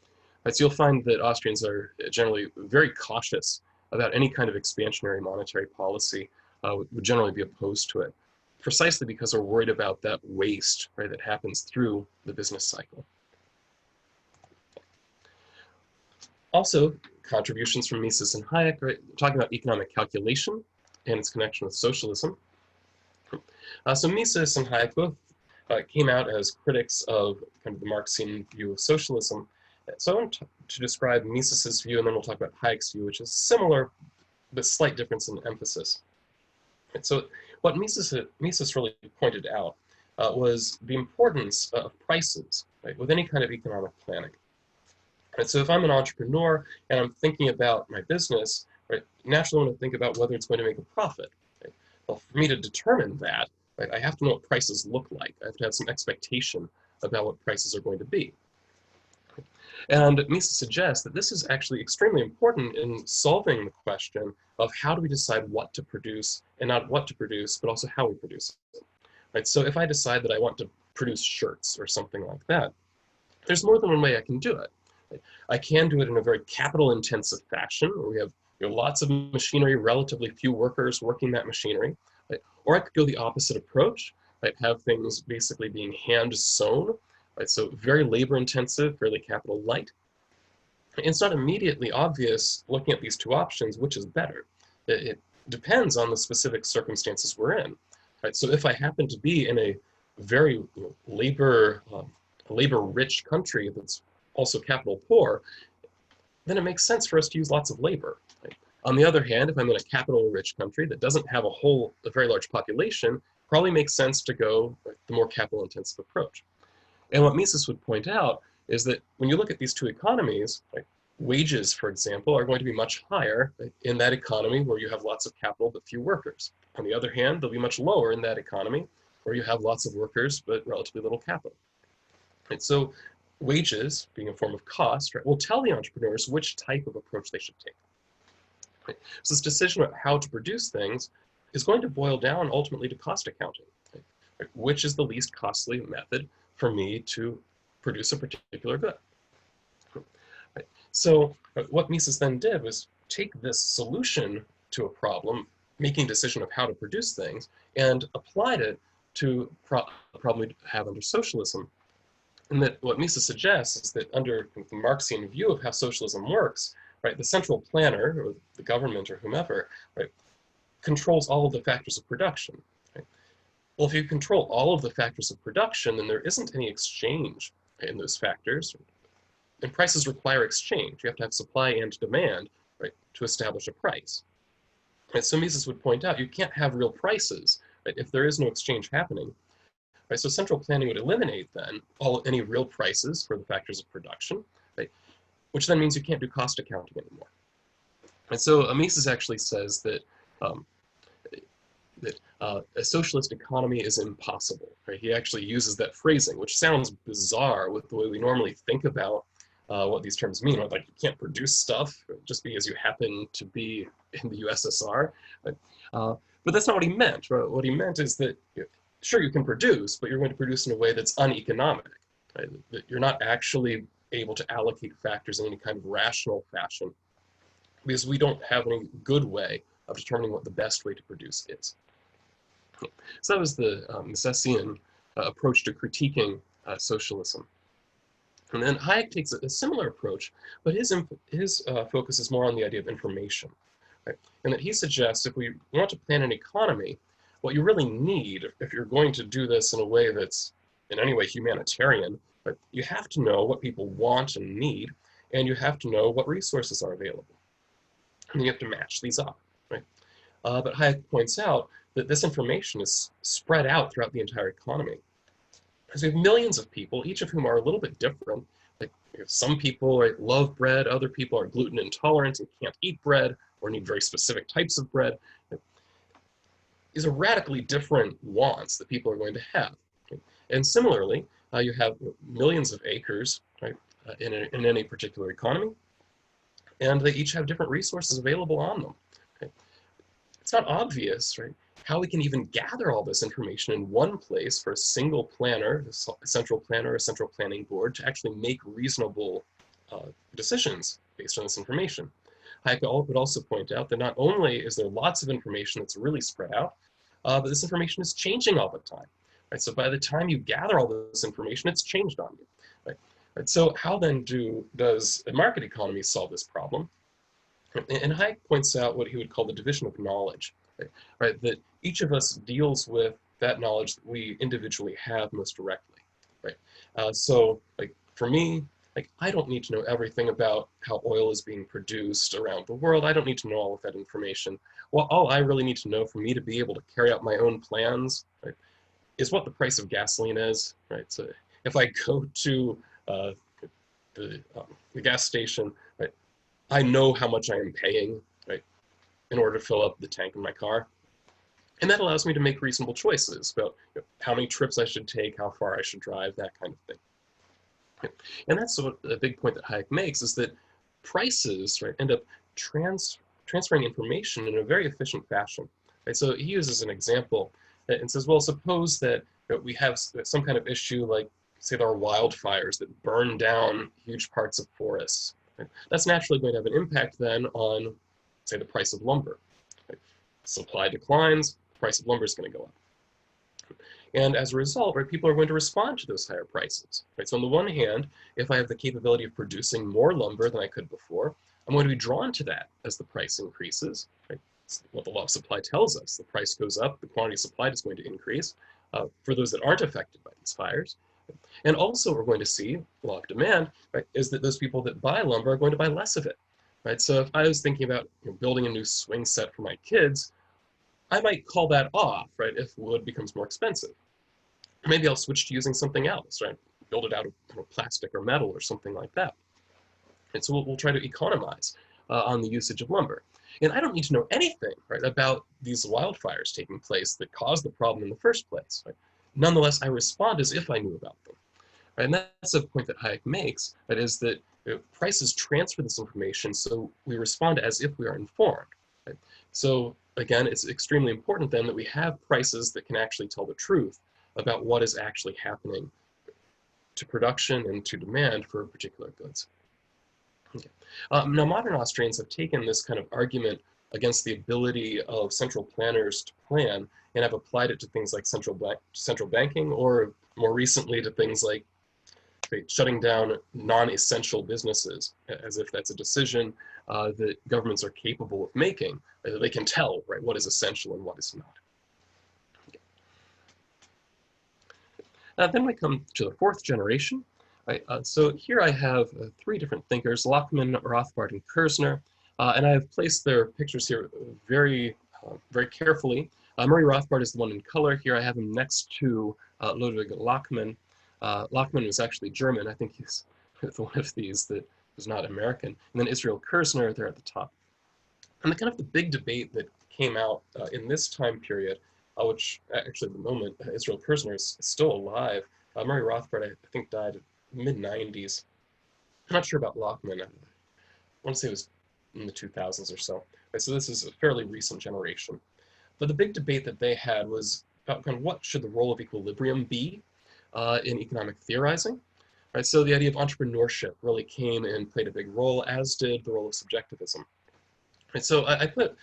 Right? So you'll find that Austrians are generally very cautious about any kind of expansionary monetary policy, would generally be opposed to it, precisely because we're worried about that waste, right, that happens through the business cycle. Also, contributions from Mises and Hayek, right, talking about economic calculation and its connection with socialism. So Mises and Hayek both came out as critics of kind of the Marxian view of socialism. So I want to describe Mises's view, and then we'll talk about Hayek's view, which is similar, but slight difference in emphasis. And so what Mises really pointed out was the importance of prices, right, with any kind of economic planning. Right, so if I'm an entrepreneur and I'm thinking about my business, right, naturally I want to think about whether it's going to make a profit. Right? Well, for me to determine that, right, I have to know what prices look like. I have to have some expectation about what prices are going to be. And Mises suggests that this is actually extremely important in solving the question of how do we decide what to produce, and not what to produce, but also how we produce it. Right? So if I decide that I want to produce shirts or something like that, there's more than one way I can do it. Right? I can do it in a very capital-intensive fashion, where we have lots of machinery, relatively few workers working that machinery. Right? Or I could go the opposite approach, right? Have things basically being hand-sewn. Right, so very labor-intensive, fairly capital light. It's not immediately obvious, looking at these two options, which is better. It depends on the specific circumstances we're in. Right, so if I happen to be in a very labor-rich country that's also capital poor, then it makes sense for us to use lots of labor. Right? On the other hand, if I'm in a capital-rich country that doesn't have a very large population, probably makes sense to go the more capital-intensive approach. And what Mises would point out is that when you look at these two economies, like wages, for example, are going to be much higher in that economy where you have lots of capital but few workers. On the other hand, they'll be much lower in that economy where you have lots of workers but relatively little capital. And so wages, being a form of cost, right, will tell the entrepreneurs which type of approach they should take. Right? So this decision about how to produce things is going to boil down ultimately to cost accounting, right? Which is the least costly method for me to produce a particular good. Right? So what Mises then did was take this solution to a problem, making a decision of how to produce things, and applied it to a problem we have under socialism. And that what Mises suggests is that under the Marxian view of how socialism works, right, the central planner, or the government, or whomever, right, controls all of the factors of production. Right? Well, if you control all of the factors of production, then there isn't any exchange in those factors. And prices require exchange. You have to have supply and demand, right, to establish a price. And so Mises would point out, you can't have real prices, right, if there is no exchange happening. Right? So central planning would eliminate then any real prices for the factors of production, right? Which then means you can't do cost accounting anymore. And so Mises actually says that a socialist economy is impossible. Right? He actually uses that phrasing, which sounds bizarre with the way we normally think about what these terms mean. Like, you can't produce stuff just because you happen to be in the USSR. Right? But that's not what he meant. Right? What he meant is that, sure, you can produce, but you're going to produce in a way that's uneconomic. Right? That you're not actually able to allocate factors in any kind of rational fashion, because we don't have any good way of determining what the best way to produce is. So that was the Misesian approach to critiquing socialism. And then Hayek takes a similar approach, but his focus is more on the idea of information. Right? And that he suggests if we want to plan an economy, what you really need, if you're going to do this in a way that's in any way humanitarian, right, you have to know what people want and need, and you have to know what resources are available. And you have to match these up. Right? But Hayek points out that this information is spread out throughout the entire economy. Because we have millions of people, each of whom are a little bit different. Like, some people, right, love bread, other people are gluten intolerant and can't eat bread, or need very specific types of bread. These are radically different wants that people are going to have. Okay? And similarly, you have millions of acres, right, in any particular economy, and they each have different resources available on them. Okay? It's not obvious, right, how we can even gather all this information in one place for a single planner, a central planner, a central planning board, to actually make reasonable decisions based on this information. Hayek would also point out that not only is there lots of information that's really spread out, but this information is changing all the time. Right? So by the time you gather all this information, it's changed on you. Right? Right? So how then does a market economy solve this problem? And Hayek points out what he would call the division of knowledge. Right? That each of us deals with that knowledge that we individually have most directly. Right? So, like, for me, like, I don't need to know everything about how oil is being produced around the world. I don't need to know all of that information. Well, all I really need to know for me to be able to carry out my own plans, right, is what the price of gasoline is. Right? So if I go to the gas station, right, I know how much I am paying, right, in order to fill up the tank in my car. And that allows me to make reasonable choices about, how many trips I should take, how far I should drive, that kind of thing. And that's a big point that Hayek makes, is that prices, right, end up transferring information in a very efficient fashion. Right? So he uses an example and says, well, suppose that we have some kind of issue, like, say, there are wildfires that burn down huge parts of forests. Right? That's naturally going to have an impact then on, say, the price of lumber. Right? Supply declines, the price of lumber is going to go up. And as a result, right, people are going to respond to those higher prices. Right? So on the one hand, if I have the capability of producing more lumber than I could before, I'm going to be drawn to that as the price increases. Right? It's what the law of supply tells us. The price goes up, the quantity supplied is going to increase for those that aren't affected by these fires. And also we're going to see, law of demand, right, is that those people that buy lumber are going to buy less of it. Right? So if I was thinking about building a new swing set for my kids, I might call that off, right, if wood becomes more expensive. Maybe I'll switch to using something else, right? Build it out of plastic or metal or something like that. And so we'll try to economize on the usage of lumber. And I don't need to know anything, right, about these wildfires taking place that caused the problem in the first place. Right? Nonetheless, I respond as if I knew about them. Right? And that's a point that Hayek makes, that is that prices transfer this information, so we respond as if we are informed. Right? So again, it's extremely important then that we have prices that can actually tell the truth about what is actually happening to production and to demand for particular goods. Okay. Now, modern Austrians have taken this kind of argument against the ability of central planners to plan and have applied it to things like central banking, or more recently to things like shutting down non-essential businesses, as if that's a decision that governments are capable of making. They can tell, right, what is essential and what is not. Then we come to the fourth generation. Right? So here I have three different thinkers, Lachmann, Rothbard, and Kerzner, and I have placed their pictures here very carefully. Murray Rothbard is the one in color. Here I have him next to Ludwig Lachmann. Lachmann was actually German. I think he's one of these that was not American. And then Israel Kerzner there at the top. And the big debate that came out in this time period, which actually at the moment, Israel Kerzner is still alive. Murray Rothbard, I think, died in the mid-90s. I'm not sure about Lachmann. I want to say it was in the 2000s or so. Right, so this is a fairly recent generation. But the big debate that they had was about what should the role of equilibrium be in economic theorizing. Right, so the idea of entrepreneurship really came and played a big role, as did the role of subjectivism. Right, so I put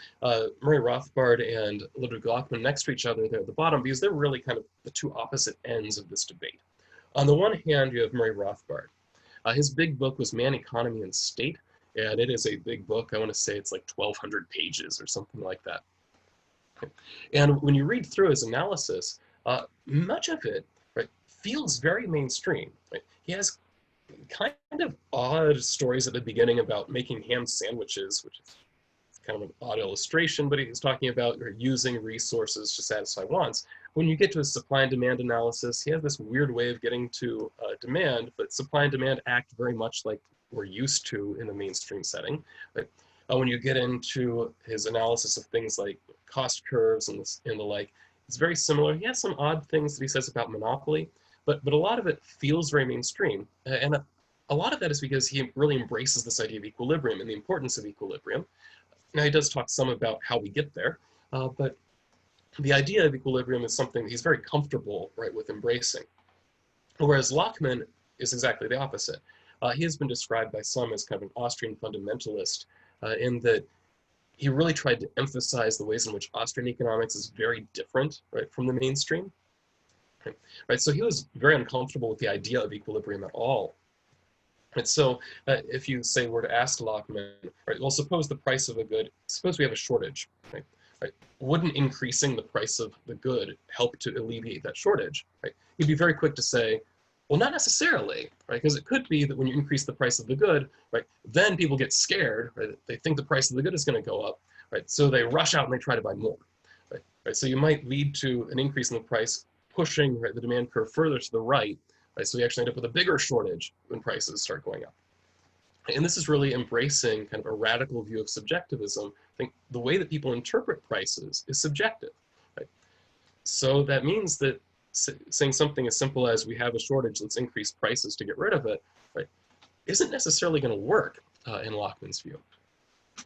Murray Rothbard and Ludwig Lachmann next to each other there at the bottom because they're really kind of the two opposite ends of this debate. On the one hand, you have Murray Rothbard. His big book was Man, Economy, and State, and it is a big book. I want to say it's like 1,200 pages or something like that. And when you read through his analysis, much of it, right, feels very mainstream. Right? He has kind of odd stories at the beginning about making ham sandwiches, which is kind of an odd illustration, but he's talking about using resources to satisfy wants. When you get to a supply and demand analysis, he has this weird way of getting to demand, but supply and demand act very much like we're used to in the mainstream setting. Right? When you get into his analysis of things like cost curves and the like, it's very similar. He has some odd things that he says about monopoly, but a lot of it feels very mainstream. And a lot of that is because he really embraces this idea of equilibrium and the importance of equilibrium. Now, he does talk some about how we get there, but the idea of equilibrium is something he's very comfortable, right, with embracing. Whereas Lachmann is exactly the opposite. He has been described by some as kind of an Austrian fundamentalist in that he really tried to emphasize the ways in which Austrian economics is very different, right, from the mainstream. Right, so he was very uncomfortable with the idea of equilibrium at all. And so if you say were to ask Lachmann, right, well, suppose the price of a good, suppose we have a shortage, right? Wouldn't increasing the price of the good help to alleviate that shortage, right? He'd be very quick to say, well, not necessarily, right? Because it could be that when you increase the price of the good, right, then people get scared, right? They think the price of the good is going to go up, right? So they rush out and they try to buy more, right? So you might lead to an increase in the price, pushing, right, the demand curve further to the right, right? So you actually end up with a bigger shortage when prices start going up. And this is really embracing kind of a radical view of subjectivism. I think the way that people interpret prices is subjective, right? So that means that saying something as simple as we have a shortage, let's increase prices to get rid of it, right, isn't necessarily going to work in Lachmann's view.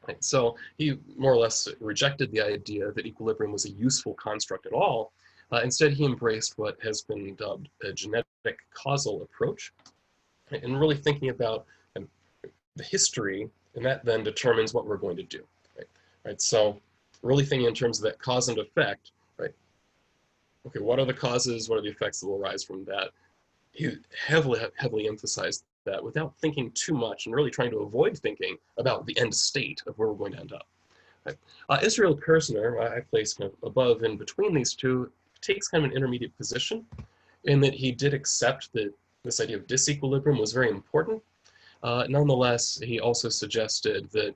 Right? So he more or less rejected the idea that equilibrium was a useful construct at all. Instead, he embraced what has been dubbed a genetic causal approach, right, and really thinking about the history, and that then determines what we're going to do. Right? So really thinking in terms of that cause and effect, right? Okay, what are the causes? What are the effects that will arise from that? He heavily emphasized that without thinking too much and really trying to avoid thinking about the end state of where we're going to end up. Right? Israel Kerzner, I place kind of above and between these two, takes kind of an intermediate position in that he did accept that this idea of disequilibrium was very important. Nonetheless, he also suggested that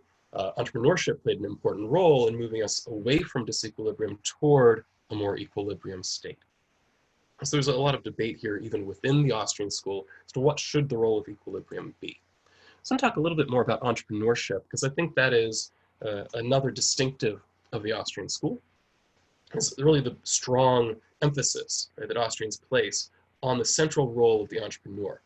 entrepreneurship played an important role in moving us away from disequilibrium toward a more equilibrium state. So there's a lot of debate here, even within the Austrian school, as to what should the role of equilibrium be. So I'm going to talk a little bit more about entrepreneurship, because I think that is another distinctive of the Austrian school. It's really the strong emphasis, right, that Austrians place on the central role of the entrepreneur.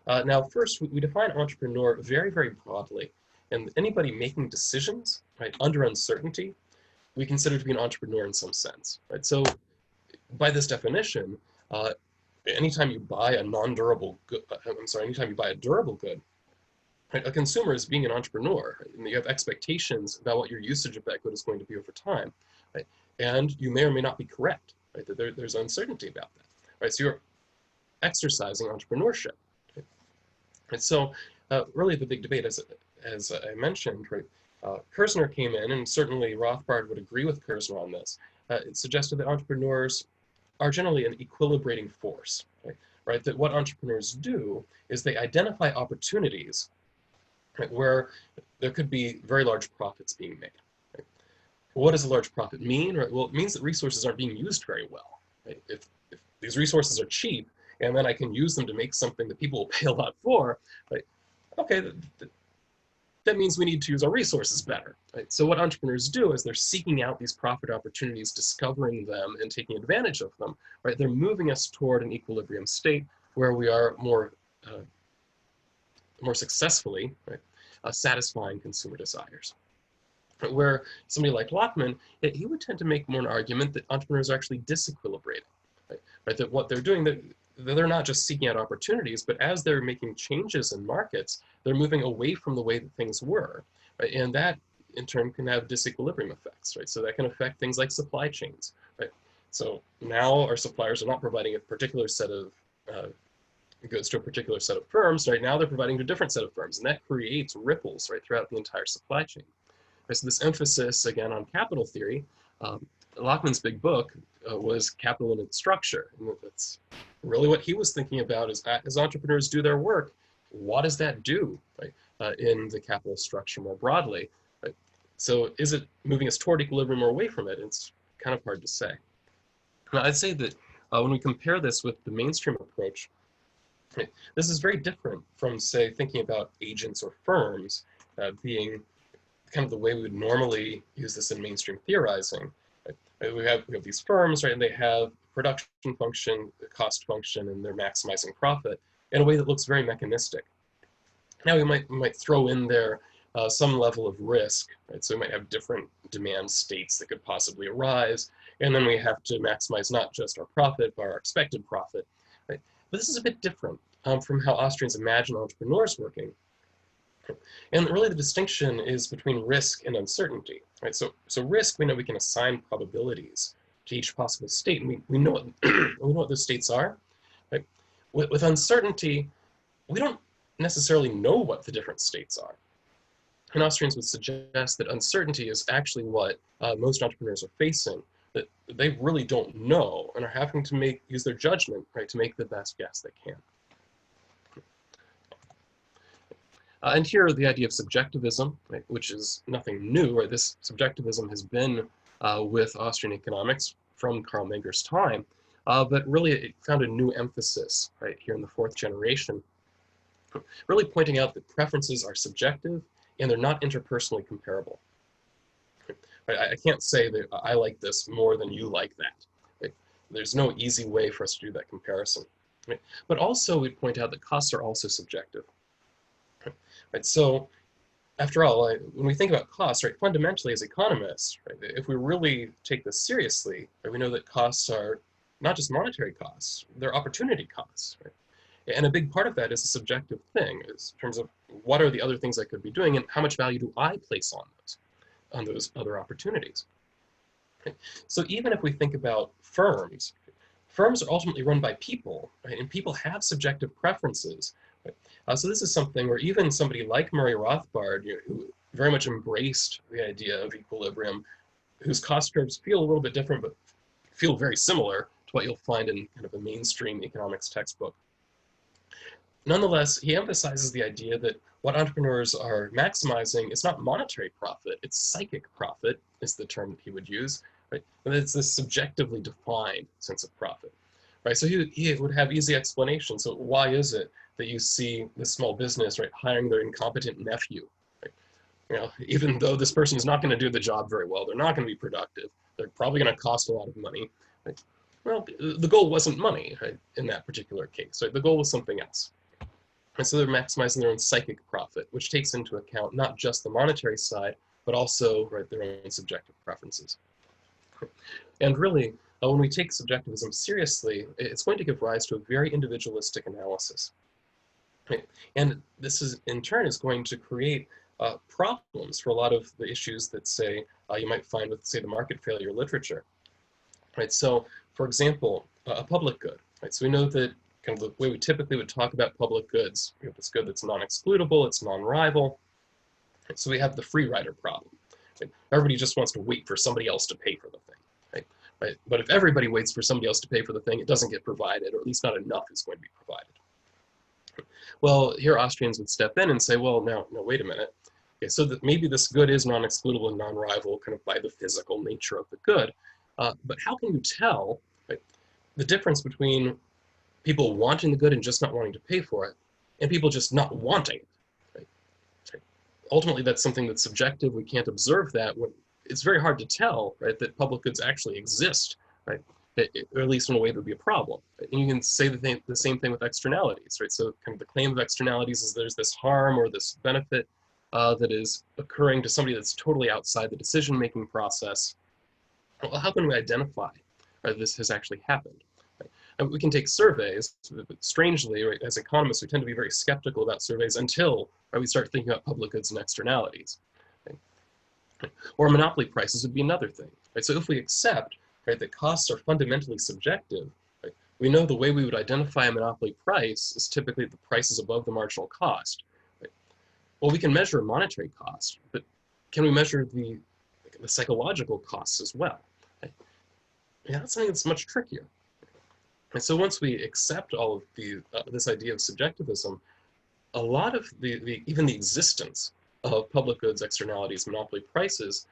Now, first, we define entrepreneur very, very broadly. And anybody making decisions right, under uncertainty, we consider to be an entrepreneur in some sense, right? So by this definition, anytime you buy a non-durable good, anytime you buy a durable good, right, a consumer is being an entrepreneur, right? And you have expectations about what your usage of that good is going to be over time, right? And you may or may not be correct, right? There's uncertainty about that, right? So you're exercising entrepreneurship, right? And so really the big debate, as I mentioned, right, Kerzner came in, and certainly Rothbard would agree with Kerzner on this. It suggested that entrepreneurs are generally an equilibrating force, right? That what entrepreneurs do is they identify opportunities, right, where there could be very large profits being made. Right? What does a large profit mean? Right? Well, it means that resources aren't being used very well. Right? If these resources are cheap, and then I can use them to make something that people will pay a lot for, right? Okay, that means we need to use our resources better. Right? So what entrepreneurs do is they're seeking out these profit opportunities, discovering them, and taking advantage of them. Right? They're moving us toward an equilibrium state where we are more successfully, right, satisfying consumer desires. Right? Where somebody like Lachman, he would tend to make more an argument that entrepreneurs are actually disequilibrating. Right? That what they're doing, that they're not just seeking out opportunities, but as they're making changes in markets, they're moving away from the way that things were, right? And that in turn can have disequilibrium effects, right? So that can affect things like supply chains, right? So now our suppliers are not providing a particular set of goods to a particular set of firms, right? Now they're providing to a different set of firms, and that creates ripples, right, throughout the entire supply chain. Right? So this emphasis, again, on capital theory, Lachman's big book was Capital and Its Structure. And that's really what he was thinking about is, as entrepreneurs do their work, what does that do, right, in the capital structure more broadly? Right? So is it moving us toward equilibrium or away from it? It's kind of hard to say. Now, I'd say that when we compare this with the mainstream approach, right, this is very different from, say, thinking about agents or firms being kind of the way we would normally use this in mainstream theorizing. Right? We have these firms, right, and they have production function, the cost function, and they're maximizing profit in a way that looks very mechanistic. Now we might throw in there some level of risk, right? So we might have different demand states that could possibly arise, and then we have to maximize not just our profit, but our expected profit. Right? But this is a bit different from how Austrians imagine entrepreneurs working. And really the distinction is between risk and uncertainty, right? So risk, we know we can assign probabilities to each possible state, and we know what, we know what those states are, right? With uncertainty, we don't necessarily know what the different states are. And Austrians would suggest that uncertainty is actually what most entrepreneurs are facing, that they really don't know and are having to use their judgment, right, to make the best guess they can. And here, the idea of subjectivism, right, which is nothing new, right? This subjectivism has been with Austrian economics from Karl Menger's time, but really it found a new emphasis, right, here in the fourth generation, really pointing out that preferences are subjective and they're not interpersonally comparable. Right? I can't say that I like this more than you like that. Right? There's no easy way for us to do that comparison. Right? But also, we'd point out that costs are also subjective. Right? So, after all, when we think about costs, right, fundamentally as economists, right, if we really take this seriously, right, we know that costs are not just monetary costs, they're opportunity costs. Right? And a big part of that is a subjective thing, is in terms of what are the other things I could be doing and how much value do I place on those other opportunities. Right? So even if we think about firms are ultimately run by people, right? And people have subjective preferences. Right? So this is something where even somebody like Murray Rothbard, who very much embraced the idea of equilibrium, whose cost curves feel a little bit different, but feel very similar to what you'll find in kind of a mainstream economics textbook. Nonetheless, he emphasizes the idea that what entrepreneurs are maximizing is not monetary profit, it's psychic profit is the term that he would use, right? And it's this subjectively defined sense of profit, right? So he would have easy explanations. So why is it that you see this small business, right, hiring their incompetent nephew, right? You know, even though this person is not going to do the job very well, they're not going to be productive, they're probably going to cost a lot of money, right? Well, the goal wasn't money, right, in that particular case, right? The goal was something else. And so they're maximizing their own psychic profit, which takes into account not just the monetary side, but also, right, their own subjective preferences. And really, when we take subjectivism seriously, it's going to give rise to a very individualistic analysis. Right? And this is, in turn, is going to create problems for a lot of the issues that, say, you might find with, say, the market failure literature. Right? So, for example, a public good. Right? So we know that kind of the way we typically would talk about public goods, we have this good that's non-excludable, it's non-rival. Right? So we have the free rider problem. Right? Everybody just wants to wait for somebody else to pay for the thing. Right? But if everybody waits for somebody else to pay for the thing, it doesn't get provided, or at least not enough is going to be provided. Well, here Austrians would step in and say, well, no, wait a minute. Okay, so that maybe this good is non-excludable and non-rival kind of by the physical nature of the good. But how can you tell, right, the difference between people wanting the good and just not wanting to pay for it, and people just not wanting it? Right? Ultimately, that's something that's subjective. We can't observe that. It's very hard to tell, right, that public goods actually exist, right, or at least in a way that would be a problem. And you can say the same thing with externalities, right? So kind of the claim of externalities is there's this harm or this benefit that is occurring to somebody that's totally outside the decision-making process. Well, how can we identify this has actually happened? Right? And we can take surveys, but strangely, right, as economists, we tend to be very skeptical about surveys until, right, we start thinking about public goods and externalities. Or monopoly prices would be another thing. Right? So if we accept, right, that costs are fundamentally subjective, right, we know the way we would identify a monopoly price is typically the price is above the marginal cost. Right? Well, we can measure monetary cost, but can we measure the psychological costs as well? Right? Yeah, that's something that's much trickier. And so once we accept all of this idea of subjectivism, a lot of even the existence of public goods, externalities, monopoly prices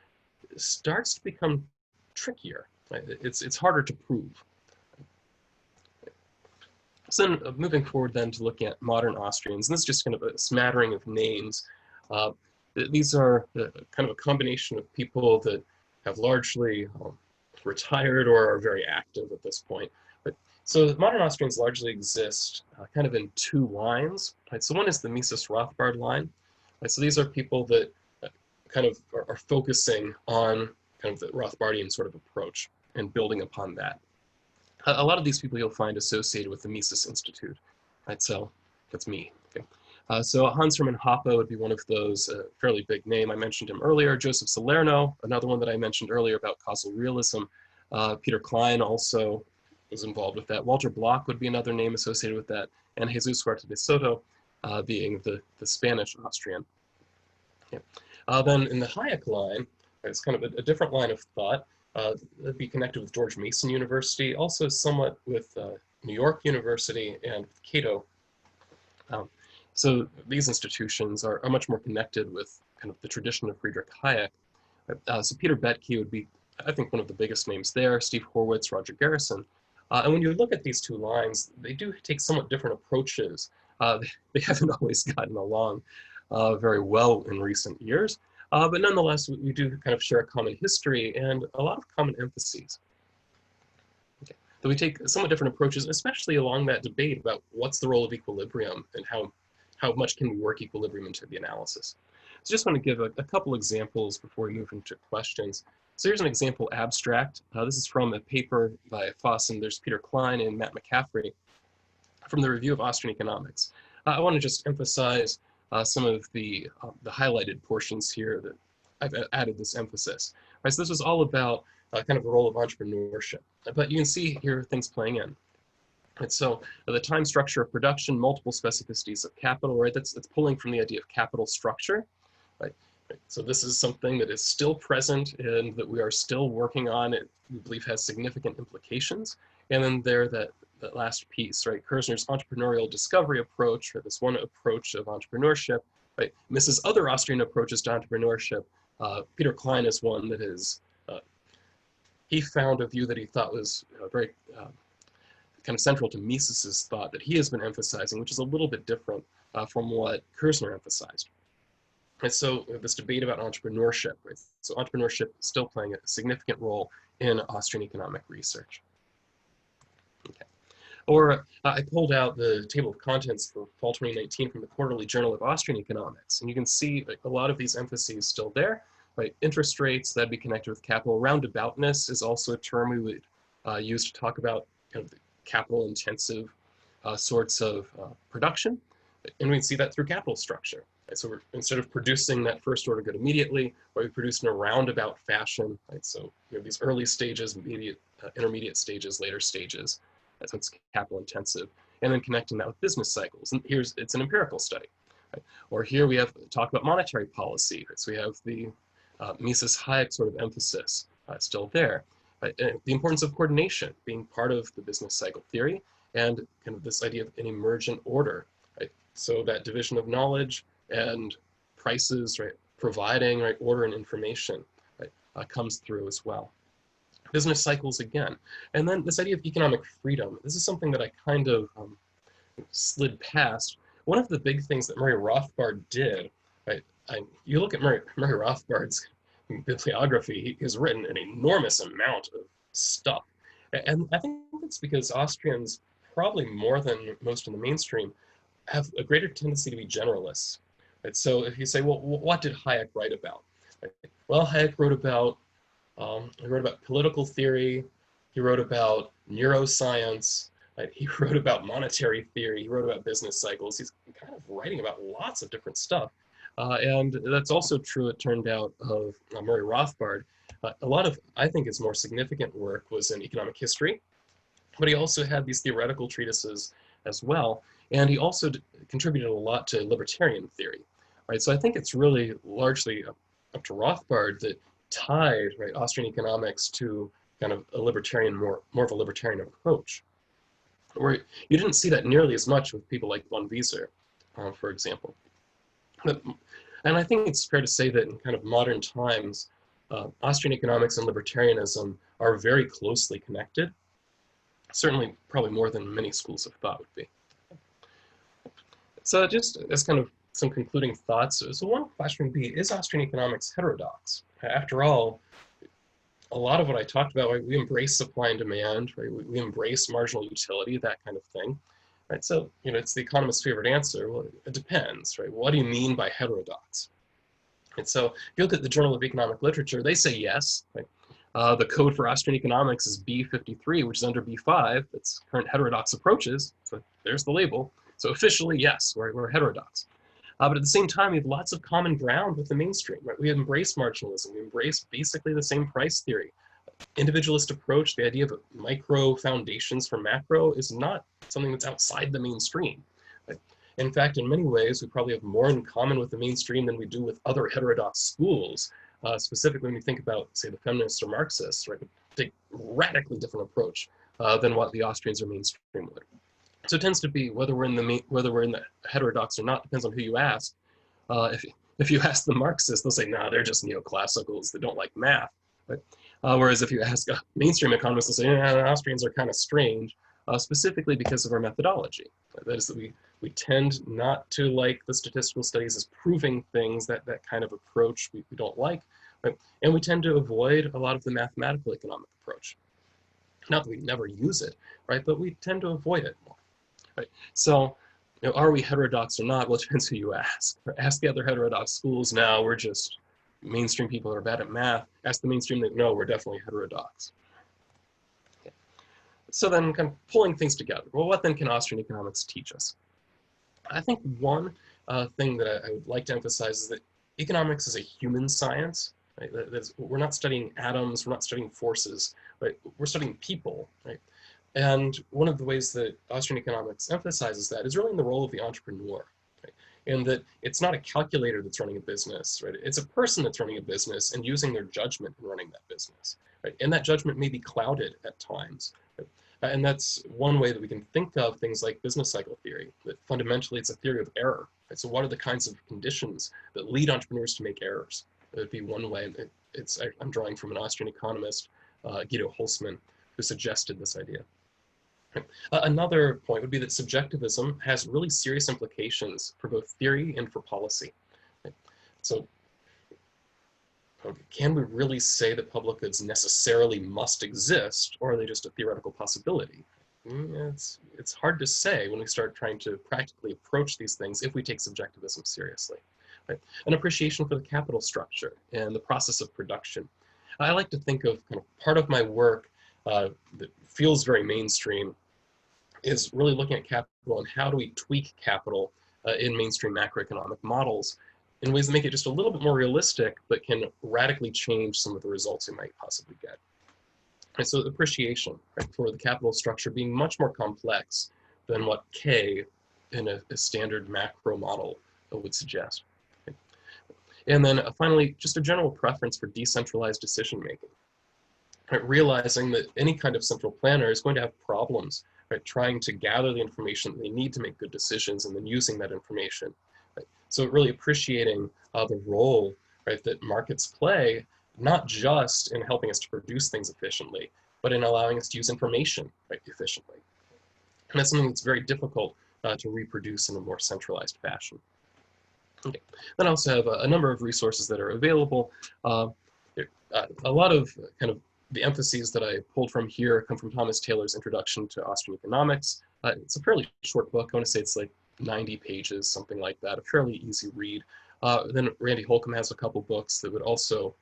starts to become trickier. Right? It's harder to prove. So then moving forward then to looking at modern Austrians, and this is just kind of a smattering of names. These are kind of a combination of people that have largely retired or are very active at this point. So modern Austrians largely exist kind of in two lines. Right? So one is the Mises-Rothbard line. Right? So these are people that kind of are focusing on kind of the Rothbardian sort of approach and building upon that. A lot of these people you'll find associated with the Mises Institute. Right? So that's me. Okay. So Hans Hermann Hoppe would be one of those, fairly big name. I mentioned him earlier. Joseph Salerno, another one that I mentioned earlier about causal realism. Peter Klein also was involved with that. Walter Block would be another name associated with that. And Jesus Huerta de Soto being the Spanish Austrian. Yeah. Then in the Hayek line, it's kind of a different line of thought. That'd be connected with George Mason University, also somewhat with New York University and with Cato. So these institutions are much more connected with kind of the tradition of Friedrich Hayek. So Peter Boettke would be, I think, one of the biggest names there, Steve Horwitz, Roger Garrison. And when you look at these two lines, they do take somewhat different approaches. They haven't always gotten along very well in recent years, but nonetheless, we do kind of share a common history and a lot of common emphases. Okay. So we take somewhat different approaches, especially along that debate about what's the role of equilibrium and how much can we work equilibrium into the analysis. So just want to give a couple examples before we move into questions. So here's an example abstract. This is from a paper by Foss, and there's Peter Klein and Matt McCaffrey from the Review of Austrian Economics. I want to just emphasize some of the highlighted portions here that I've added this emphasis. Right, so this was all about kind of the role of entrepreneurship, but you can see here things playing in. Right, so the time structure of production, multiple specificities of capital, right? That's pulling from the idea of capital structure, right? So this is something that is still present and that we are still working on. It, we believe, has significant implications. And then there, that last piece, right? Kerzner's entrepreneurial discovery approach, or this one approach of entrepreneurship, right? Misses other Austrian approaches to entrepreneurship. Peter Klein is one that is, he found a view that he thought was very kind of central to Mises's thought that he has been emphasizing, which is a little bit different from what Kerzner emphasized. And so this debate about entrepreneurship, right? So entrepreneurship is still playing a significant role in Austrian economic research. Okay. Or I pulled out the table of contents for fall 2019 from the Quarterly Journal of Austrian Economics. And you can see like, a lot of these emphases still there. right? Interest rates, that'd be connected with capital. Roundaboutness is also a term we would use to talk about kind of the capital intensive sorts of production. And we can see that through capital structure. Right? So instead of producing that first order good immediately, we produce in a roundabout fashion. Right? So these early stages, intermediate stages, later stages. That's what's capital intensive. And then connecting that with business cycles. And it's an empirical study. Right? Or here we have talk about monetary policy. Right? So we have the Mises-Hayek sort of emphasis still there. The importance of coordination being part of the business cycle theory, and kind of this idea of an emergent order. Right? So that division of knowledge and prices, right, providing right order and information, right, comes through as well. Business cycles again, and then this idea of economic freedom. This is something that I kind of slid past. One of the big things that Murray Rothbard did, right? You look at Murray Rothbard's bibliography, he has written an enormous amount of stuff, and I think it's because Austrians, probably more than most in the mainstream, have a greater tendency to be generalists. Right? So if you say, well, what did Hayek write about? Right? Well, Hayek wrote about political theory, he wrote about neuroscience, right? He wrote about monetary theory, he wrote about business cycles. He's kind of writing about lots of different stuff. And that's also true, it turned out, of Murray Rothbard. A lot of, I think, his more significant work was in economic history, but he also had these theoretical treatises as well. And he also contributed a lot to libertarian theory, right? So I think it's really largely up to Rothbard that tied, right, Austrian economics to kind of a libertarian, more of a libertarian approach, where you didn't see that nearly as much with people like von Mises, for example. And I think it's fair to say that in kind of modern times, Austrian economics and libertarianism are very closely connected, certainly probably more than many schools of thought would be. So just as kind of some concluding thoughts, so one question would be, is Austrian economics heterodox? After all, a lot of what I talked about, right, we embrace supply and demand, right? We embrace marginal utility, that kind of thing. Right, so it's the economist's favorite answer. Well, it depends, right? What do you mean by heterodox? And so if you look at the Journal of Economic Literature, they say yes. Right? The code for Austrian economics is B53, which is under B5. That's current heterodox approaches. So there's the label. So officially, yes, we're heterodox. But at the same time, we have lots of common ground with the mainstream. Right? We embrace marginalism. We embrace basically the same price theory. Individualist approach, the idea of micro foundations for macro, is not something that's outside the mainstream. Right? In fact, in many ways, we probably have more in common with the mainstream than we do with other heterodox schools. Specifically, when you think about, say, the feminists or Marxists, right? They take a radically different approach than what the Austrians are mainstream with. So it tends to be whether we're in the heterodox or not depends on who you ask. If you ask the Marxists, they'll say, "Nah, they're just neoclassicals. They don't like math." Right? Whereas if you ask a mainstream economist, they'll say, "Yeah, the Austrians are kind of strange," specifically because of our methodology. That is that we tend not to like the statistical studies as proving things, that kind of approach we don't like, right? And we tend to avoid a lot of the mathematical economic approach. Not that we never use it, right? But we tend to avoid it more, right? So, are we heterodox or not? Well, it depends who you ask. Ask the other heterodox schools, now we're just mainstream people are bad at math. Ask the mainstream that, no, we're definitely heterodox. Okay. So then kind of pulling things together. Well, what then can Austrian economics teach us? I think one thing that I would like to emphasize is that economics is a human science. Right? We're not studying atoms, we're not studying forces, right? We're studying people, right? And one of the ways that Austrian economics emphasizes that is really in the role of the entrepreneur, right? And that it's not a calculator that's running a business, right? It's a person that's running a business and using their judgment in running that business, right? And that judgment may be clouded at times. Right? And that's one way that we can think of things like business cycle theory, that fundamentally it's a theory of error. Right? So what are the kinds of conditions that lead entrepreneurs to make errors? That would be one way. I'm drawing from an Austrian economist, Guido Hülsmann, who suggested this idea. Another point would be that subjectivism has really serious implications for both theory and for policy. Right? So can we really say that public goods necessarily must exist, or are they just a theoretical possibility? It's hard to say when we start trying to practically approach these things if we take subjectivism seriously. right? An appreciation for the capital structure and the process of production. I like to think of kind of part of my work that feels very mainstream is really looking at capital and how do we tweak capital in mainstream macroeconomic models in ways that make it just a little bit more realistic, but can radically change some of the results you might possibly get. And so appreciation, right, for the capital structure being much more complex than what K in a standard macro model would suggest. Okay. And then finally, just a general preference for decentralized decision making. Right, realizing that any kind of central planner is going to have problems, right, trying to gather the information that they need to make good decisions and then using that information. Right? So really appreciating the role, right, that markets play, not just in helping us to produce things efficiently, but in allowing us to use information, right, efficiently. And that's something that's very difficult to reproduce in a more centralized fashion. Okay. Then I also have a number of resources that are available. A lot of kind of the emphases that I pulled from here come from Thomas Taylor's Introduction to Austrian Economics. It's a fairly short book. I want to say it's like 90 pages, something like that, a fairly easy read. Then Randy Holcomb has a couple books that would also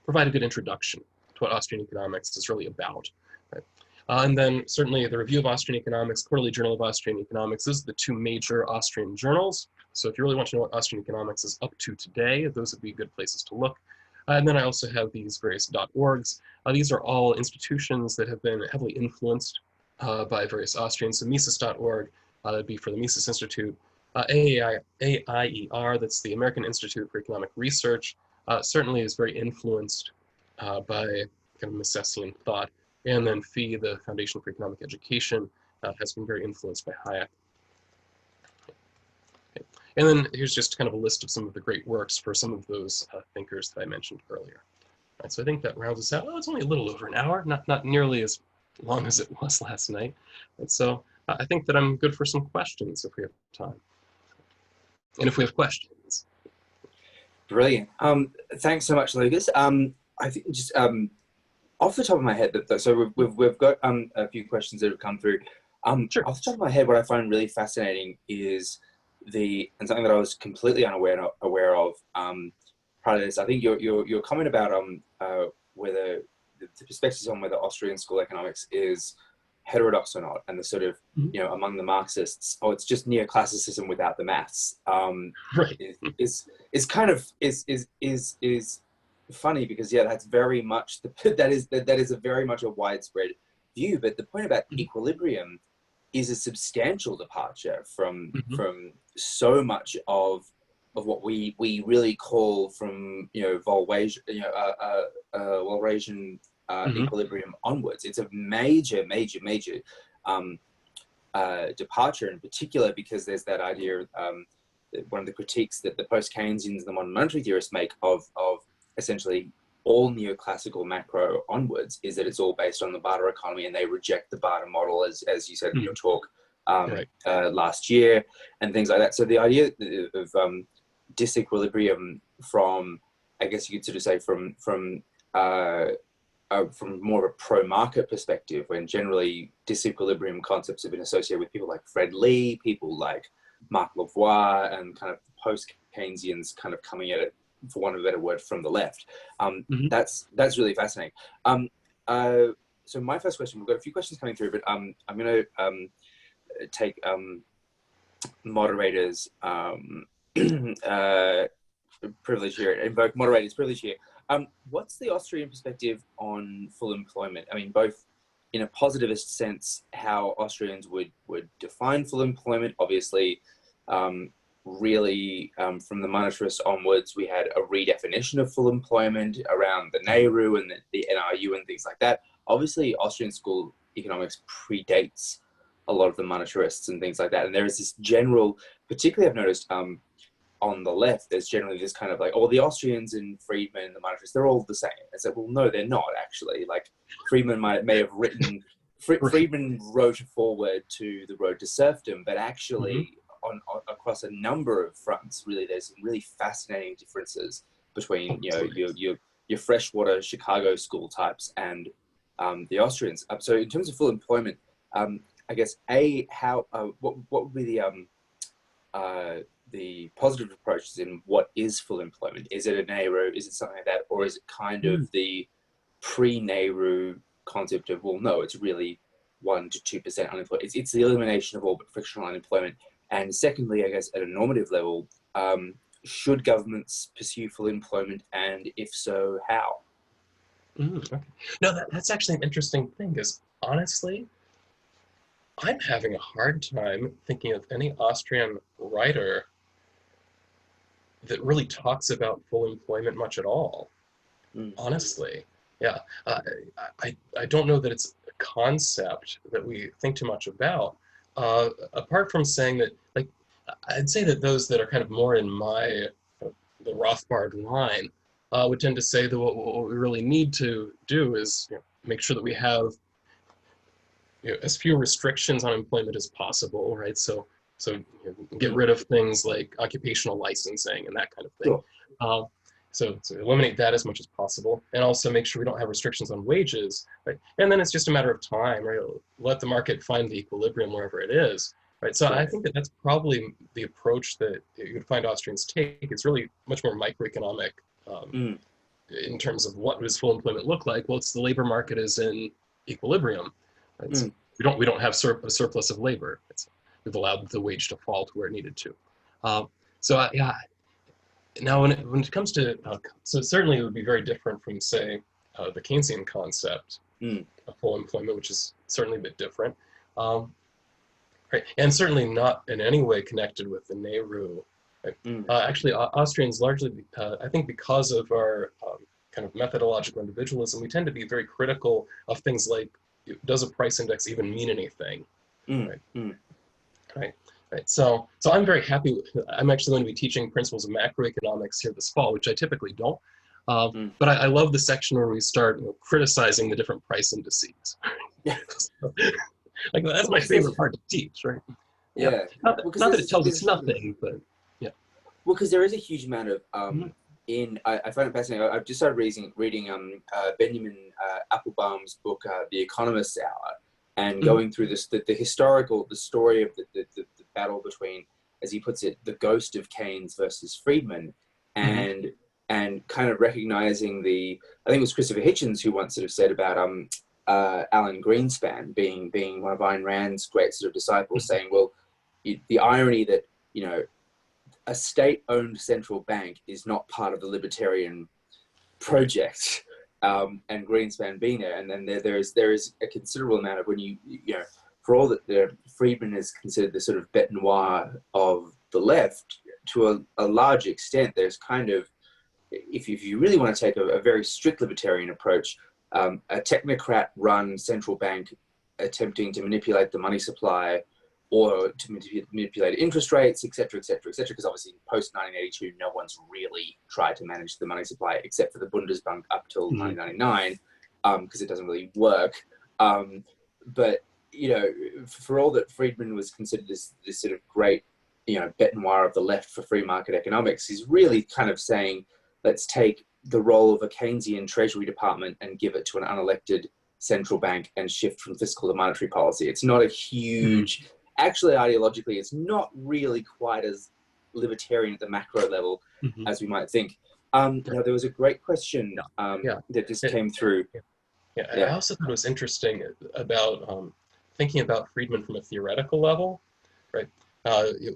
provide a good introduction to what Austrian economics is really about. Right? And then certainly the Review of Austrian Economics, Quarterly Journal of Austrian Economics, those are the two major Austrian journals. So if you really want to know what Austrian economics is up to today, those would be good places to look. And then I also have these various .orgs. These are all institutions that have been heavily influenced by various Austrians. So Mises.org, that'd be for the Mises Institute. AIER, that's the American Institute for Economic Research, certainly is very influenced by kind of Misesian thought. And then FEE, the Foundation for Economic Education, has been very influenced by Hayek. Okay. And then here's just kind of a list of some of the great works for some of those thinkers that I mentioned earlier. Right, so I think that rounds us out. Oh, it's only a little over an hour, not nearly as long as it was last night. And so I think that I'm good for some questions if we have time. And if we have questions. Brilliant. Thanks so much, Lucas. I think just off the top of my head, so we've got a few questions that have come through. Sure. Off the top of my head, what I find really fascinating is and something that I was completely unaware of prior to this. I think your comment about whether the perspectives on whether Austrian School Economics is heterodox or not, and the sort of among the Marxists, it's just neoclassicism without the maths. Right. is kind of is funny because that's very much that is a very much a widespread view. But the point about equilibrium is a substantial departure from so much of what we really call from Walrasian equilibrium onwards. It's a major departure, in particular because there's that idea. One of the critiques that the post-Keynesians and the modern monetary theorists make of essentially all neoclassical macro onwards is that it's all based on the barter economy, and they reject the barter model, as you said in your talk last year, and things like that. So the idea of disequilibrium from, I guess you could sort of say, from more of a pro-market perspective, when generally disequilibrium concepts have been associated with people like Fred Lee, people like Marc Lavoie, and kind of post-Keynesians kind of coming at it, for want of a better word, from the left. That's really fascinating. So my first question, we've got a few questions coming through, but I'm going to take moderators' privilege here, invoke moderators' privilege here. What's the Austrian perspective on full employment? I mean, both in a positivist sense, how Austrians would define full employment. Obviously, really from the monetarists onwards, we had a redefinition of full employment around the Nehru and the NRU and things like that. Obviously, Austrian School Economics predates a lot of the monetarists and things like that. And there is this general, particularly I've noticed on the left, there's generally this kind of like, the Austrians and Friedman and the monetarists, they're all the same. It's like, well, no, they're not actually. Like Friedman may have written, Friedman wrote a foreword to The Road to Serfdom, but actually on across a number of fronts, really, there's some really fascinating differences between your freshwater Chicago school types and the Austrians. So in terms of full employment, I guess what would be the the positive approaches in what is full employment. Is it a Nehru? Is it something like that? Or is it kind of the pre-Nehru concept of, well, no, it's really 1 to 2% unemployed. It's the elimination of all but frictional unemployment. And secondly, I guess at a normative level, should governments pursue full employment? And if so, how? Okay. No, that's actually an interesting thing, because honestly, I'm having a hard time thinking of any Austrian writer that really talks about full employment much at all. Honestly, yeah. I don't know that it's a concept that we think too much about. Apart from saying that, like, I'd say that those that are kind of more in the Rothbard line would tend to say that what we really need to do is make sure that we have as few restrictions on employment as possible, right? So get rid of things like occupational licensing and that kind of thing. Sure. So eliminate that as much as possible, and also make sure we don't have restrictions on wages, right? And then it's just a matter of time, right? Let the market find the equilibrium wherever it is, right? So I think that that's probably the approach that you'd find Austrians take. It's really much more microeconomic in terms of what does full employment look like. Well, it's the labor market is in equilibrium. Right? So we don't have a surplus of labor. We've allowed the wage to fall to where it needed to. Yeah. Now, when it comes to, so certainly it would be very different from, say, the Keynesian concept of full employment, which is certainly a bit different, right? And certainly not in any way connected with the Nehru. Right? Actually, Austrians largely, I think because of our kind of methodological individualism, we tend to be very critical of things like, does a price index even mean anything? Right. Right. So I'm very happy. I'm actually going to be teaching principles of macroeconomics here this fall, which I typically don't. But I love the section where we start criticizing the different price indices. Like that's my favorite part to teach, right? Yeah. Not that it tells us nothing, but yeah. Well, because there is a huge amount of I find it fascinating. I've just started reading Benjamin Applebaum's book, The Economist's Hour, and going through the story of the battle between, as he puts it, the ghost of Keynes versus Friedman, and kind of recognizing I think it was Christopher Hitchens who once sort of said about Alan Greenspan being one of Ayn Rand's great sort of disciples, saying, well, the irony that a state-owned central bank is not part of the libertarian project. And Greenspan being there, and then there is a considerable amount of, when for all that Friedman is considered the sort of bête noire of the left, to a large extent, there's kind of, if you really want to take a very strict libertarian approach, a technocrat-run central bank attempting to manipulate the money supply or to manipulate interest rates, et cetera, because obviously post-1982, no one's really tried to manage the money supply except for the Bundesbank up till 1999, because it doesn't really work. But, for all that Friedman was considered this sort of great, bête noire of the left for free market economics, he's really kind of saying, let's take the role of a Keynesian Treasury Department and give it to an unelected central bank and shift from fiscal to monetary policy. It's not a huge... Actually, ideologically, it's not really quite as libertarian at the macro level as we might think. There was a great question that just came through. I also thought it was interesting about thinking about Friedman from a theoretical level, right?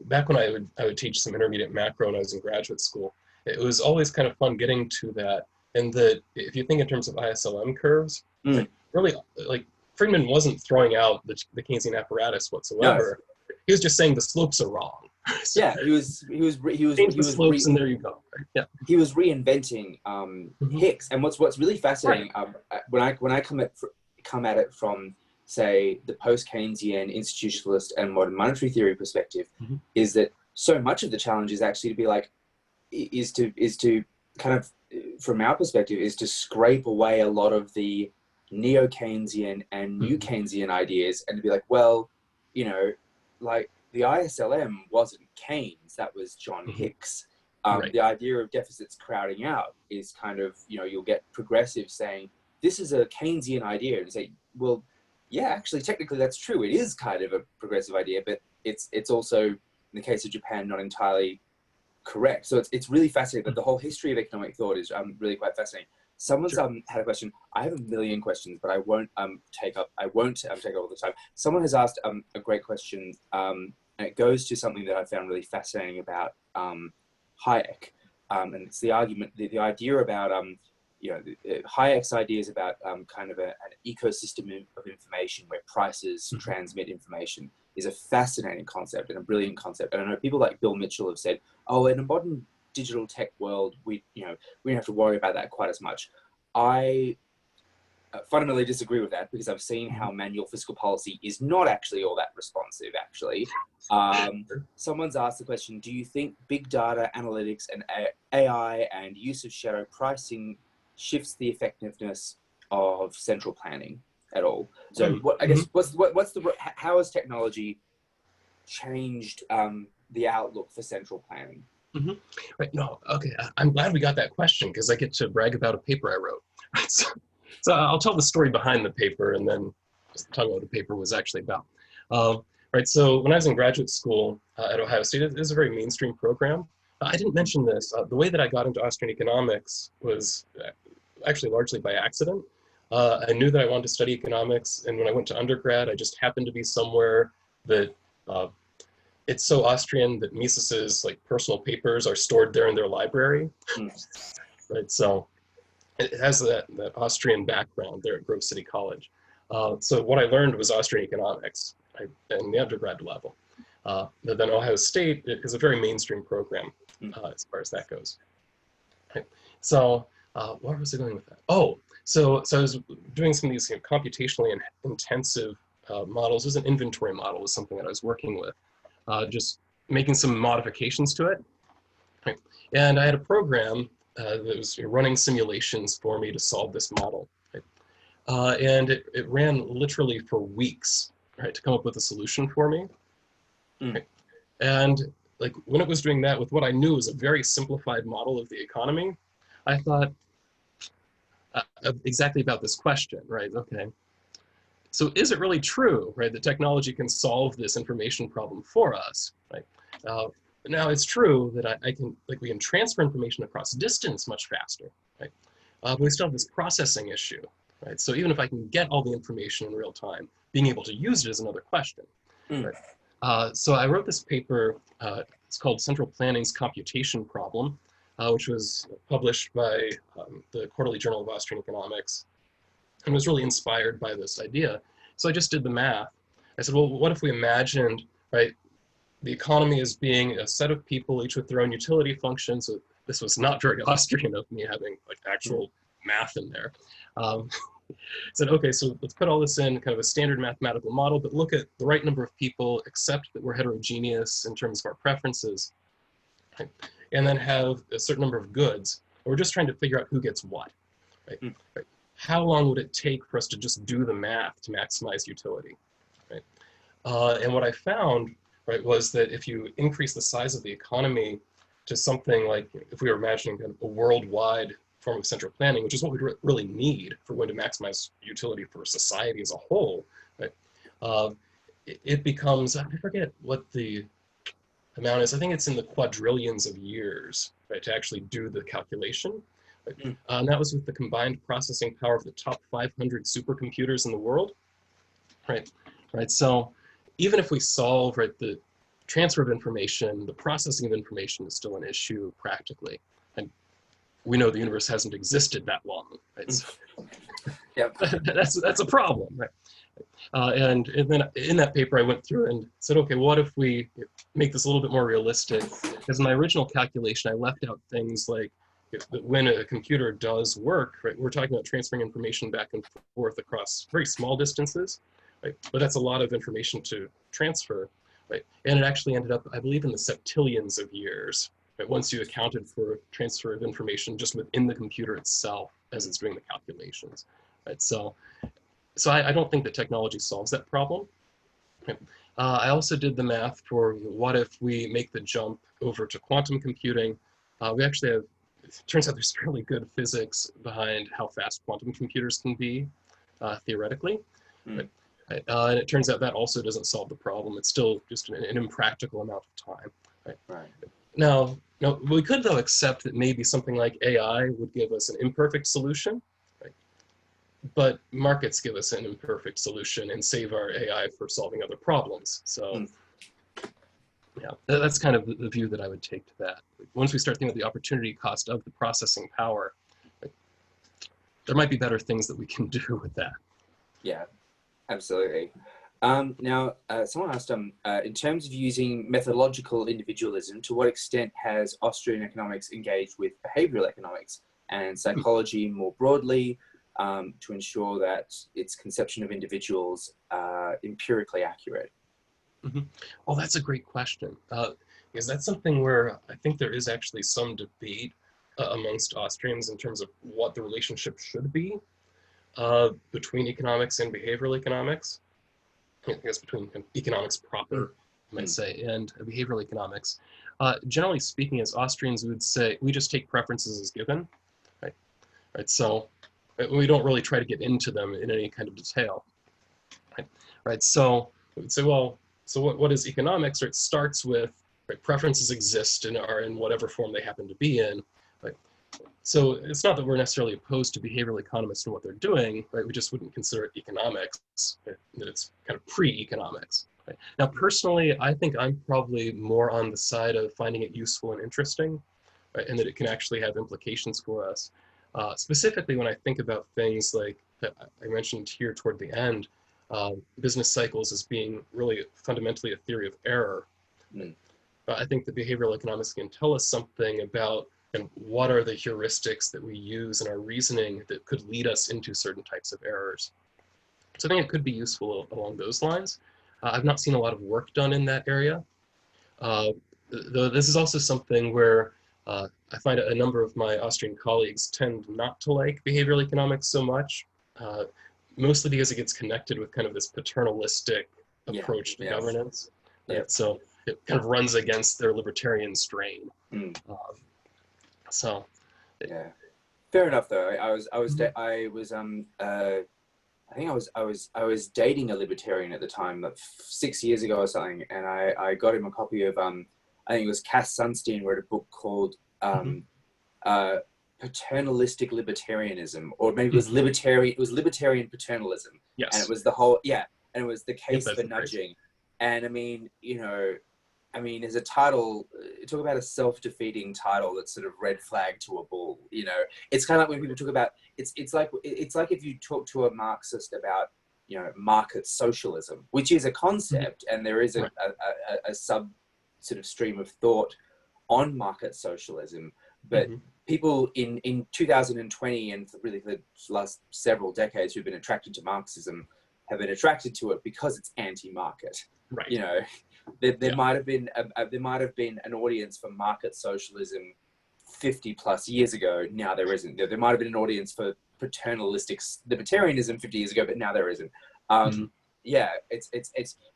Back when I would teach some intermediate macro when I was in graduate school, it was always kind of fun getting to that. And that if you think in terms of ISLM curves, like, really, like, Friedman wasn't throwing out the Keynesian apparatus whatsoever. No. He was just saying the slopes are wrong. So yeah, he was slopes and there you go. Right? Yeah, he was reinventing Hicks. And what's really fascinating, when I come at it from, say, the post-Keynesian institutionalist and modern monetary theory perspective, is that so much of the challenge is actually to be like, is to kind of, from our perspective, is to scrape away a lot of the neo-Keynesian and new Keynesian ideas, and to be like, well, like the ISLM wasn't Keynes, that was John Hicks. The idea of deficits crowding out is kind of, you'll get progressives saying, this is a Keynesian idea, and say, well, yeah, actually, technically that's true. It is kind of a progressive idea, but it's also, in the case of Japan, not entirely correct. So it's really fascinating. But the whole history of economic thought is really quite fascinating. Someone's Sure. had a question. I have a million questions, but I won't take up all the time. Someone has asked a great question, and it goes to something that I found really fascinating about Hayek, and it's the argument, the idea about Hayek's ideas about kind of an ecosystem of information where prices transmit information is a fascinating concept and a brilliant concept. And I know people like Bill Mitchell have said, "Oh, in a modern digital tech world, we don't have to worry about that quite as much." I fundamentally disagree with that, because I've seen how manual fiscal policy is not actually all that responsive, actually. Someone's asked the question, do you think big data analytics and AI and use of shadow pricing shifts the effectiveness of central planning at all? So how has technology changed the outlook for central planning? Right. No. Okay. I'm glad we got that question, because I get to brag about a paper I wrote. Right. So I'll tell the story behind the paper, and then just talk about what the paper was actually about. Right. So when I was in graduate school at Ohio State, it was a very mainstream program. I didn't mention this. The way that I got into Austrian economics was actually largely by accident. I knew that I wanted to study economics, and when I went to undergrad, I just happened to be somewhere that it's so Austrian that Mises's personal papers are stored there in their library. Right. So it has that Austrian background there at Grove City College. So what I learned was Austrian economics in the undergrad level. But then Ohio State is a very mainstream program as far as that goes. Right. So where was I going with that? Oh, so I was doing some of these computationally intensive models. It was an inventory model, was something that I was working with, just making some modifications to it. Right. And I had a program that was running simulations for me to solve this model. Right? And it ran literally for weeks, right, to come up with a solution for me. Right? And when it was doing that with what I knew was a very simplified model of the economy, I thought exactly about this question, right? Okay, so is it really true, right, that technology can solve this information problem for us, right? Now it's true that we can transfer information across distance much faster, right? But we still have this processing issue, right? So even if I can get all the information in real time, being able to use it is another question. Right? So I wrote this paper. It's called Central Planning's Computation Problem, which was published by the Quarterly Journal of Austrian Economics, and was really inspired by this idea. So I just did the math. I said, well, what if we imagined, right, the economy as being a set of people, each with their own utility functions. So this was not very Austrian of me, having actual math in there. Said, okay, so let's put all this in kind of a standard mathematical model, but look at the right number of people, accept that we're heterogeneous in terms of our preferences, right? And then have a certain number of goods. We're just trying to figure out who gets what, right? Right? How long would it take for us to just do the math to maximize utility, right? And what I found, right, was that if you increase the size of the economy to something like, if we were imagining kind of a worldwide form of central planning, which is what we really need if we're going to maximize utility for society as a whole, right? It becomes, I forget what the amount is. I think it's in the quadrillions of years, right, to actually do the calculation. Right? And that was with the combined processing power of the top 500 supercomputers in the world, right? Right. So even if we solve, right, the transfer of information, the processing of information is still an issue practically. And we know the universe hasn't existed that long, right? So Yep. that's a problem, right? And then in that paper, I went through and said, okay, what if we make this a little bit more realistic? Because in my original calculation, I left out things like when a computer does work, right, we're talking about transferring information back and forth across very small distances, right? But that's a lot of information to transfer, right? And it actually ended up, I believe, in the septillions of years, right? Once you accounted for transfer of information just within the computer itself as it's doing the calculations, right? So I don't think that technology solves that problem. Right? I also did the math for what if we make the jump over to quantum computing. We actually have, it turns out there's fairly good physics behind how fast quantum computers can be, theoretically. Right? And it turns out that also doesn't solve the problem. It's still just an impractical amount of time. Right? Now, Now, we could, though, accept that maybe something like AI would give us an imperfect solution, right? But markets give us an imperfect solution and save our AI for solving other problems. So, yeah, that's kind of the view that I would take to that. Once we start thinking about the opportunity cost of the processing power, like, there might be better things that we can do with that. Yeah, absolutely. Now, someone asked, in terms of using methodological individualism, to what extent has Austrian economics engaged with behavioral economics and psychology more broadly to ensure that its conception of individuals are empirically accurate? Mm-hmm. Well, that's a great question, because that's something where I think there is actually some debate amongst Austrians in terms of what the relationship should be between economics and behavioral economics. I guess between economics proper, I might say, and behavioral economics. Generally speaking, as Austrians would say, we just take preferences as given, right? Right. So we don't really try to get into them in any kind of detail, right? Right. So we would say, well, so what is economics? Or it starts with, right, preferences exist and are in whatever form they happen to be in, right? So it's not that we're necessarily opposed to behavioral economists and what they're doing, right? We just wouldn't consider it economics, right? That it's kind of pre-economics. Right? Now, personally, I think I'm probably more on the side of finding it useful and interesting, right? And that it can actually have implications for us. Specifically, when I think about things like that I mentioned here toward the end, business cycles as being really fundamentally a theory of error. I think the behavioral economics can tell us something about and what are the heuristics that we use in our reasoning that could lead us into certain types of errors. So I think it could be useful along those lines. I've not seen a lot of work done in that area. Though this is also something where I find a number of my Austrian colleagues tend not to like behavioral economics so much, mostly because it gets connected with kind of this paternalistic approach to governance. Right? So it kind of runs against their libertarian strain. So, yeah, fair enough. Though I think I was dating a libertarian at the time, like 6 years ago or something, and I got him a copy of I think it was Cass Sunstein wrote a book called Paternalistic Libertarianism, or maybe it was libertarian. It was libertarian paternalism, and it was the whole and it was the case for nudging. And I mean, as a title, talk about a self-defeating title that's sort of red flag to a bull. It's kind of like when people talk about it's like if you talk to a Marxist about market socialism, which is a concept, and there is a sub sort of stream of thought on market socialism, but people in 2020 and really for the last several decades who've been attracted to Marxism have been attracted to it because it's anti-market. Right. There might have been an audience for market socialism 50 plus years ago. Now there isn't. There might have been an audience for paternalistic libertarianism 50 years ago, but now there isn't. Yeah, it's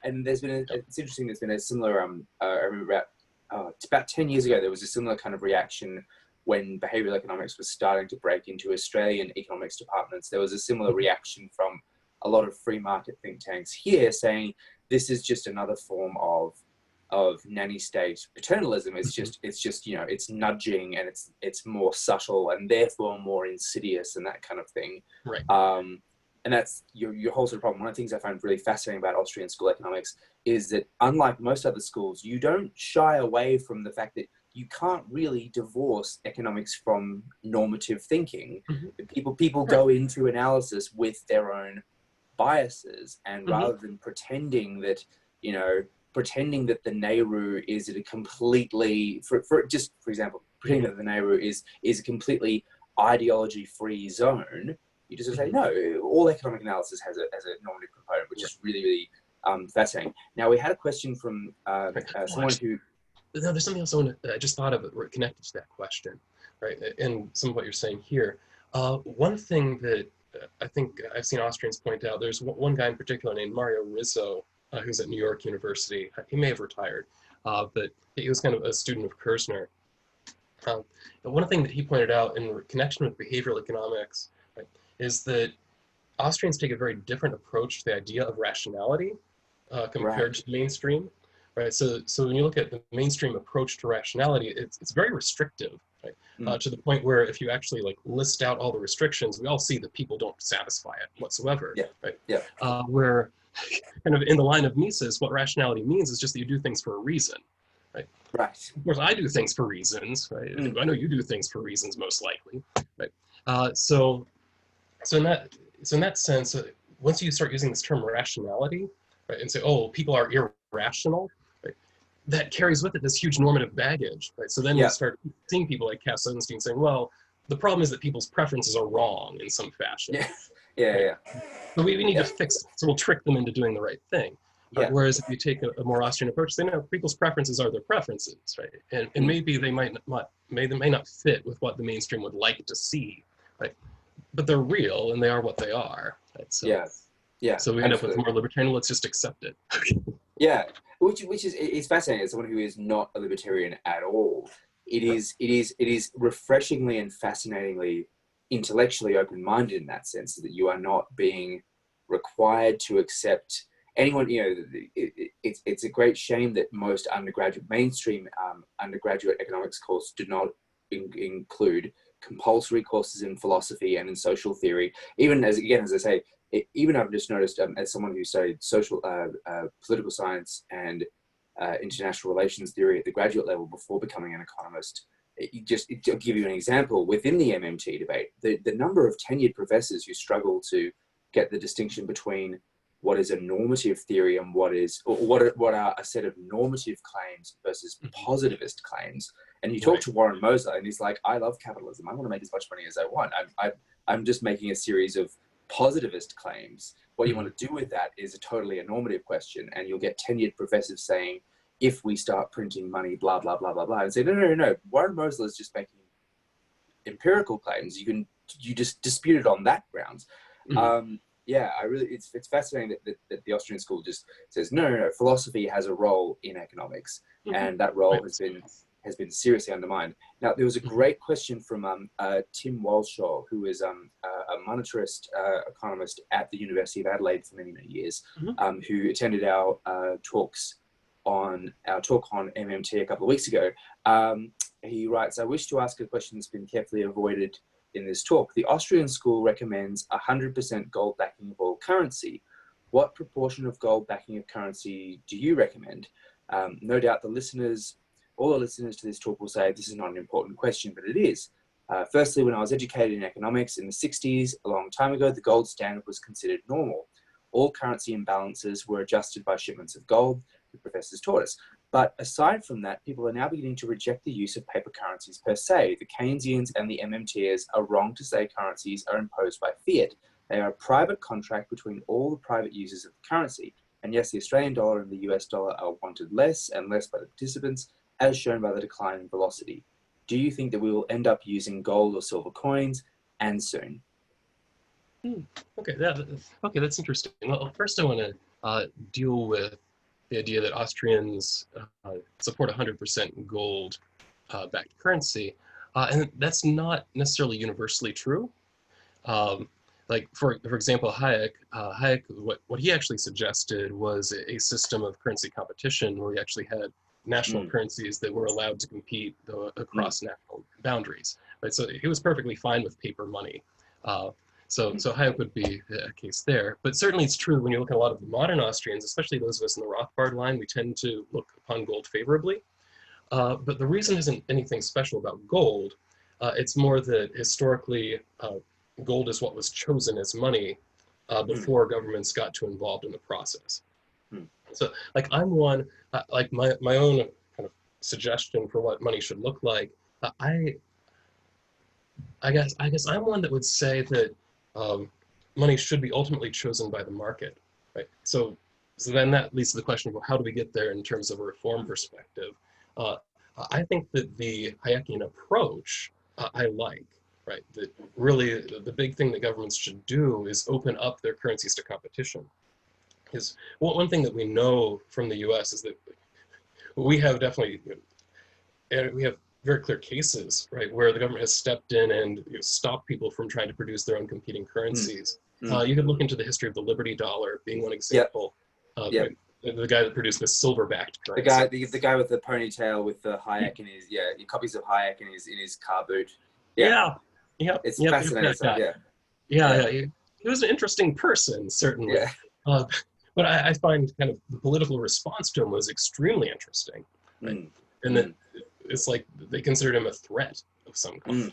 and it's interesting. There's been a similar. I remember about 10 years ago there was a similar kind of reaction when behavioral economics was starting to break into Australian economics departments. There was a similar reaction from a lot of free market think tanks here saying this is just another form of nanny state paternalism. It's just it's nudging, and it's more subtle and therefore more insidious and that kind of thing. Right. And that's your whole sort of problem. One of the things I find really fascinating about Austrian School Economics is that unlike most other schools, you don't shy away from the fact that you can't really divorce economics from normative thinking. People go into analysis with their own biases, and rather than pretending that the Nehru is at a completely for example, pretending that the Nehru is a completely ideology free zone, you just say no, all economic analysis has a normative component, which is really, really fascinating. Now we had a question from someone who. No, there's something else I just thought of connected to that question, right? And some of what you're saying here. One thing that I think I've seen Austrians point out, there's one guy in particular named Mario Rizzo, who's at New York University. He may have retired, but he was kind of a student of Kerzner. One thing that he pointed out in connection with behavioral economics, right, is that Austrians take a very different approach to the idea of rationality compared to the mainstream. right? So when you look at the mainstream approach to rationality, it's very restrictive, right? To the point where if you actually like list out all the restrictions, we all see that people don't satisfy it whatsoever, Yeah. right? Yeah. Where kind of in the line of Mises, what rationality means is just that you do things for a reason, right? Right. Of course, I do things for reasons, right? I know you do things for reasons, most likely, right? So in that sense, once you start using this term rationality, right, and say, oh, people are irrational, right, that carries with it this huge normative baggage, right? So then Yeah. you start seeing people like Cass Sunstein saying, well, the problem is that people's preferences are wrong in some fashion. Yeah. Yeah. Right? Yeah. So we need Yeah. to fix it. So we'll trick them into doing the right thing. Yeah. Whereas if you take a more Austrian approach, they know people's preferences are their preferences, right? And maybe they may not fit with what the mainstream would like to see, right? But they're real and they are what they are, right? Yeah. Yeah. So we end up with more libertarian. Let's just accept it. Yeah, which is it's fascinating. As someone who is not a libertarian at all, it is refreshingly and fascinatingly intellectually open-minded in that sense, that you are not being required to accept anyone. You know, it's a great shame that most mainstream undergraduate economics courses do not include compulsory courses in philosophy and in social theory. Even as I say, even I've just noticed as someone who studied political science and international relations theory at the graduate level before becoming an economist, to give you an example, within the MMT debate, the number of tenured professors who struggle to get the distinction between what is a normative theory and what are a set of normative claims versus positivist claims. And you talk to Warren Moser and he's like, I love capitalism. I want to make as much money as I want. I'm just making a series of positivist claims. What you want to do with that is totally a normative question. And you'll get tenured professors saying, if we start printing money, blah, blah, blah, blah, blah. And say, no. Warren Moser is just making empirical claims. You just dispute it on that grounds. Yeah, it's fascinating that the Austrian school just says, no, philosophy has a role in economics. And that role has been seriously undermined. Now, there was a great question from Tim Walshaw, who is a monetarist economist at the University of Adelaide for many, many years, who attended our talk on MMT a couple of weeks ago. He writes, I wish to ask a question that's been carefully avoided in this talk. The Austrian school recommends 100% gold backing of all currency. What proportion of gold backing of currency do you recommend? No doubt all the listeners to this talk will say this is not an important question, but it is. Firstly, when I was educated in economics in the 60s, a long time ago, the gold standard was considered normal. All currency imbalances were adjusted by shipments of gold, the professors taught us. But aside from that, people are now beginning to reject the use of paper currencies per se. The Keynesians and the MMTers are wrong to say currencies are imposed by fiat. They are a private contract between all the private users of the currency. And yes, the Australian dollar and the US dollar are wanted less and less by the participants, as shown by the decline in velocity. Do you think that we will end up using gold or silver coins, and soon? Okay, that's interesting. Well, first I want to deal with the idea that Austrians support 100% gold backed currency, and that's not necessarily universally true. Like for example, Hayek, what he actually suggested was a system of currency competition where he actually had national currencies that were allowed to compete across national boundaries. Right, so he was perfectly fine with paper money. So Hayek would be a case there. But certainly it's true when you look at a lot of the modern Austrians, especially those of us in the Rothbard line, we tend to look upon gold favorably. But the reason isn't anything special about gold. It's more that historically, gold is what was chosen as money before governments got too involved in the process. So like I'm one, like my own kind of suggestion for what money should look like, I guess I'm one that would say that money should be ultimately chosen by the market, right? So then that leads to the question of, well, how do we get there in terms of a reform perspective? I think that the Hayekian approach I like, right? That really the big thing that governments should do is open up their currencies to competition. Because one thing that we know from the U.S. is that we have definitely, we have very clear cases, right, where the government has stepped in and stopped people from trying to produce their own competing currencies. You could look into the history of the Liberty dollar being one example. the guy that produced the silver-backed The currency. the guy with the ponytail with the Hayek in his copies of Hayek in his car boot. Yeah, Yeah, yep, it's yep, yep, fascinating that stuff. guy. Yeah, Yeah, yeah, yeah, he was an interesting person, certainly. yeah. Uh, but I find kind of the political response to him was extremely interesting, right? Mm, And that mm, it's like they considered him a threat of some kind.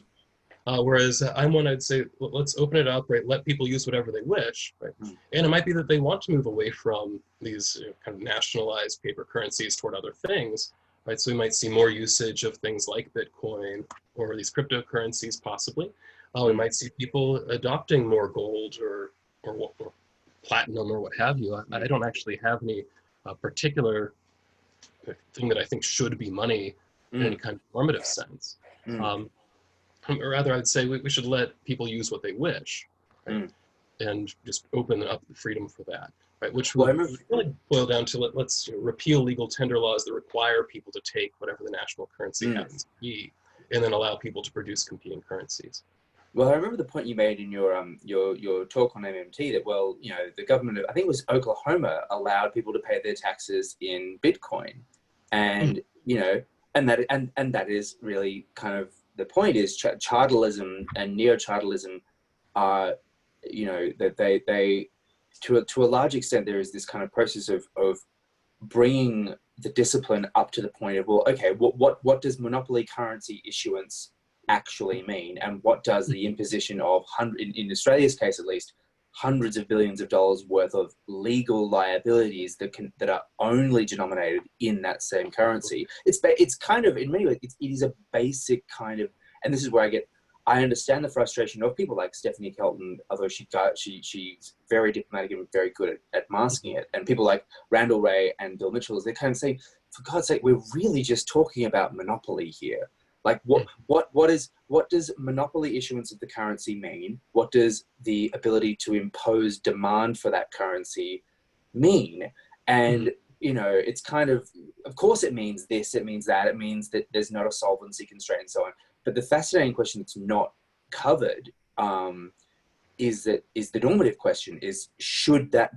mm, Whereas I'm one, I'd say, let's open it up, right? Let people use whatever they wish, right? mm, And it might be that they want to move away from these kind of nationalized paper currencies toward other things, right? So we might see more usage of things like Bitcoin or these cryptocurrencies, possibly. We mm, might see people adopting more gold or platinum or what have you. I mm, don't actually have any particular thing that I think should be money in any mm, kind of normative sense. mm, Um, or rather, I'd say we should let people use what they wish, right? mm. And just open up the freedom for that, right? Which Well, I would remember. really boil down to let's repeal legal tender laws that require people to take whatever the national currency Mm. happens to be, and then allow people to produce competing currencies. Well, I remember the point you made in your talk on MMT that, well, you know, the government of, I think it was Oklahoma, allowed people to pay their taxes in Bitcoin, Mm, and you know, and that is really kind of the point is chartalism and neo-chartalism are, you know, that they to a large extent there is this kind of process of bringing the discipline up to the point of, well, okay, what does monopoly currency issuance actually mean, and what does the imposition of in Australia's case at least hundreds of billions of dollars worth of legal liabilities that are only denominated in that same currency. It's kind of, in many ways it is a basic kind of, and this is where I understand the frustration of people like Stephanie Kelton, although she's very diplomatic and very good at masking it, and people like Randall Wray and Bill Mitchell, they're kind of saying, for God's sake, we're really just talking about monopoly here. Like what does monopoly issuance of the currency mean? What does the ability to impose demand for that currency mean? And you know, it's kind of course it means this, it means that, it means that there's not a solvency constraint and so on. But the fascinating question that's not covered is the normative question: is should that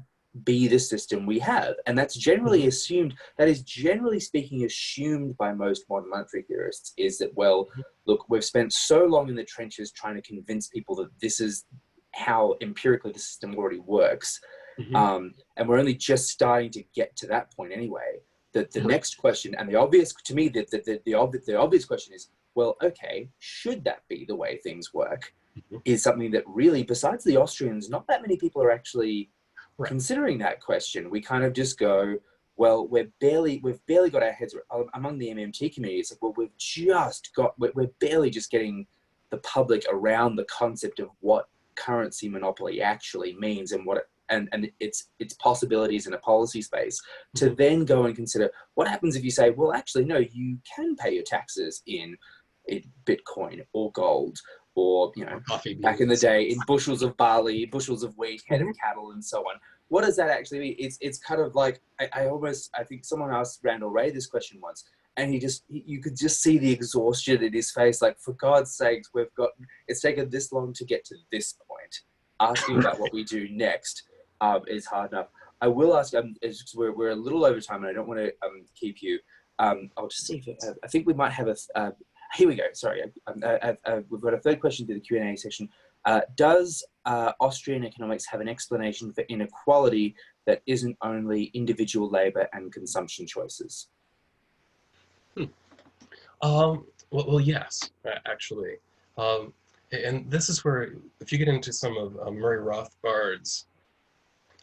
be the system we have? And that's generally assumed. That is generally speaking assumed by most modern monetary theorists. Is that, well, look, we've spent so long in the trenches trying to convince people that this is how empirically the system already works, and we're only just starting to get to that point anyway. That the next question, and the obvious to me, the obvious question is, well, okay, should that be the way things work? Is something that really, besides the Austrians, not that many people are actually considering that question. We kind of just go, well, we've barely got our heads among the MMT community. It's like, well, we're barely just getting the public around the concept of what currency monopoly actually means and what it, and its possibilities in a policy space, to then go and consider what happens if you say, well, actually, no, you can pay your taxes in Bitcoin or gold, or, you know, back in the day in bushels of barley, bushels of wheat, head of cattle, and so on. What does that actually mean? It's kind of like, I think someone asked Randall Wray this question once, and you could just see the exhaustion in his face. Like, for God's sakes, it's taken this long to get to this point. Asking about what we do next is hard enough. I will ask, we're a little over time, and I don't want to keep you. I'll just see if I think we might have here we go. Sorry, we've got a third question through the Q&A section. Does Austrian economics have an explanation for inequality that isn't only individual labor and consumption choices? Well, yes, actually. And this is where, if you get into some of Murray Rothbard's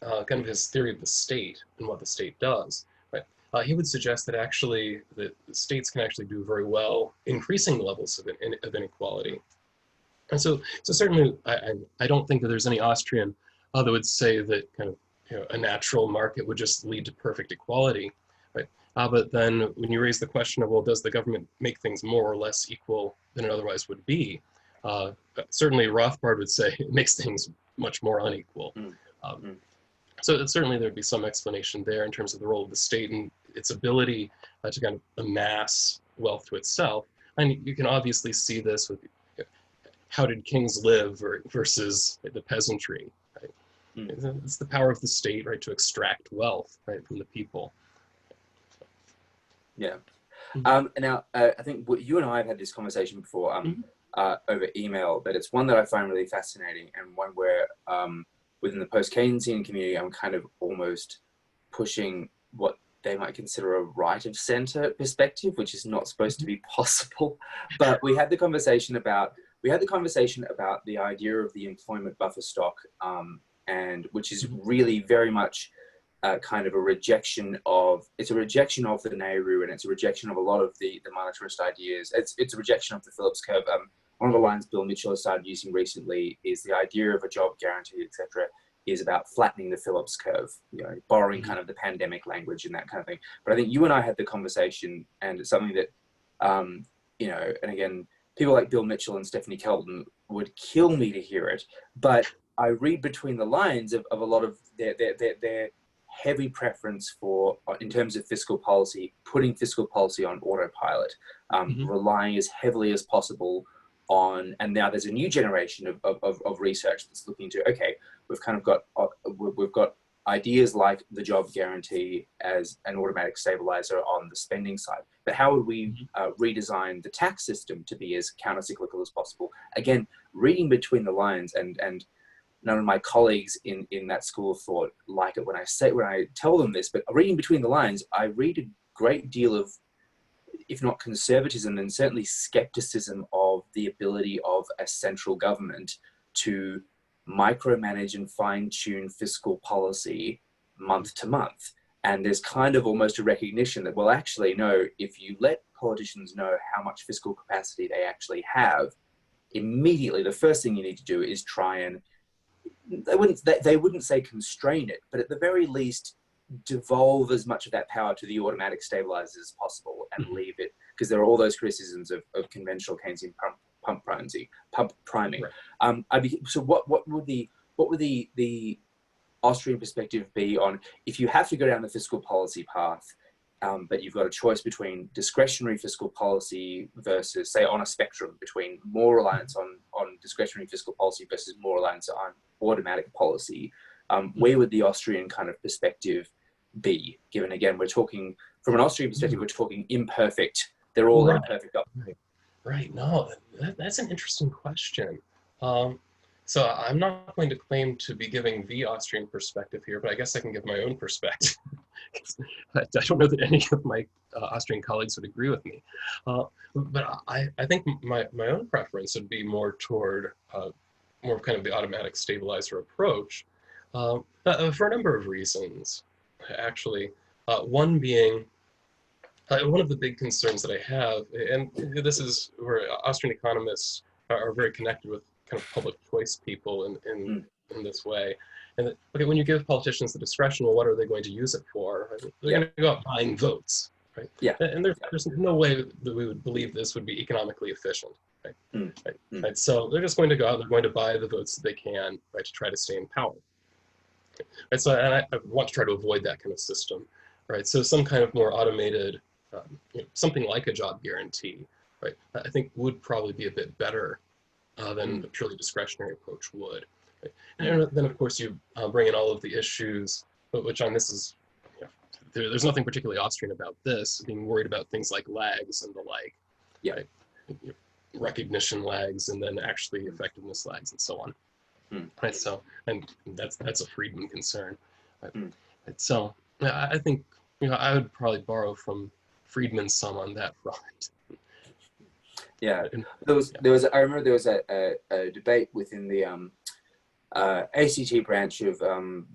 kind of his theory of the state and what the state does, right? He would suggest that actually the states can actually do very well increasing the levels of inequality. And so certainly I don't think that there's any Austrian that would say that kind of, you know, a natural market would just lead to perfect equality, right? But then when you raise the question of, well, does the government make things more or less equal than it otherwise would be? Certainly Rothbard would say it makes things much more unequal. So certainly there'd be some explanation there in terms of the role of the state and its ability to kind of amass wealth to itself. And you can obviously see this with how did kings live versus the peasantry, right? It's the power of the state, right, to extract wealth, right, from the people. Yeah. Now, I think you and I have had this conversation before over email, but it's one that I find really fascinating, and one where within the post-Keynesian community, I'm kind of almost pushing what they might consider a right of center perspective, which is not supposed to be possible. But we had the conversation about the idea of the employment buffer stock, and which is really very much kind of a rejection of the Nehru, and it's a rejection of a lot of the monetarist ideas. It's a rejection of the Phillips curve. One of the lines Bill Mitchell has started using recently is the idea of a job guarantee, etc., is about flattening the Phillips curve, borrowing kind of the pandemic language and that kind of thing. But I think you and I had the conversation, and it's something that, and again, people like Bill Mitchell and Stephanie Kelton would kill me to hear it, but I read between the lines of a lot of their heavy preference for, in terms of fiscal policy, putting fiscal policy on autopilot, relying as heavily as possible on, and now there's a new generation of research that's looking to, okay, we've got ideas like the job guarantee as an automatic stabilizer on the spending side, but how would we redesign the tax system to be as counter-cyclical as possible? Again, reading between the lines, and none of my colleagues in that school of thought like it when I tell them this, but reading between the lines, I read a great deal of, if not conservatism, then certainly skepticism of the ability of a central government to micromanage and fine-tune fiscal policy month to month. And there's kind of almost a recognition that, well, actually, no, if you let politicians know how much fiscal capacity they actually have, immediately the first thing you need to do is try and, they wouldn't say constrain it, but at the very least, devolve as much of that power to the automatic stabilizers as possible and leave it, because there are all those criticisms of conventional Keynesian pump priming. Right. So what would the Austrian perspective be on, if you have to go down the fiscal policy path, but you've got a choice between discretionary fiscal policy versus, say, on a spectrum between more reliance on discretionary fiscal policy versus more reliance on automatic policy, where would the Austrian kind of perspective be? Given, again, we're talking, from an Austrian perspective, we're talking imperfect. They're all imperfect. Right. No, that's an interesting question. So I'm not going to claim to be giving the Austrian perspective here, but I guess I can give my own perspective. I don't know that any of my Austrian colleagues would agree with me. But I think my own preference would be more toward more of kind of the automatic stabilizer approach, for a number of reasons, actually. One being, one of the big concerns that I have, and this is where Austrian economists are very connected with kind of public choice people in this way. And that, okay, when you give politicians the discretion, well, what are they going to use it for? They're going to go out buying votes, right? Yeah. And there's no way that we would believe this would be economically efficient, right? Right? So they're just going to go out, they're going to buy the votes that they can, right, to try to stay in power. Right? So and I want to try to avoid that kind of system, right? So some kind of more automated, something like a job guarantee, right, I think would probably be a bit better than the purely discretionary approach would. Right? And then, of course, you bring in all of the issues, which on this is, there's nothing particularly Austrian about this, being worried about things like lags and the like, right? Recognition lags and then actually effectiveness lags and so on. Right? So, and that's a Friedman concern. Right? Right? So, I think I would probably borrow from Friedman some on that front. Yeah, I remember there was a debate within the ACT branch of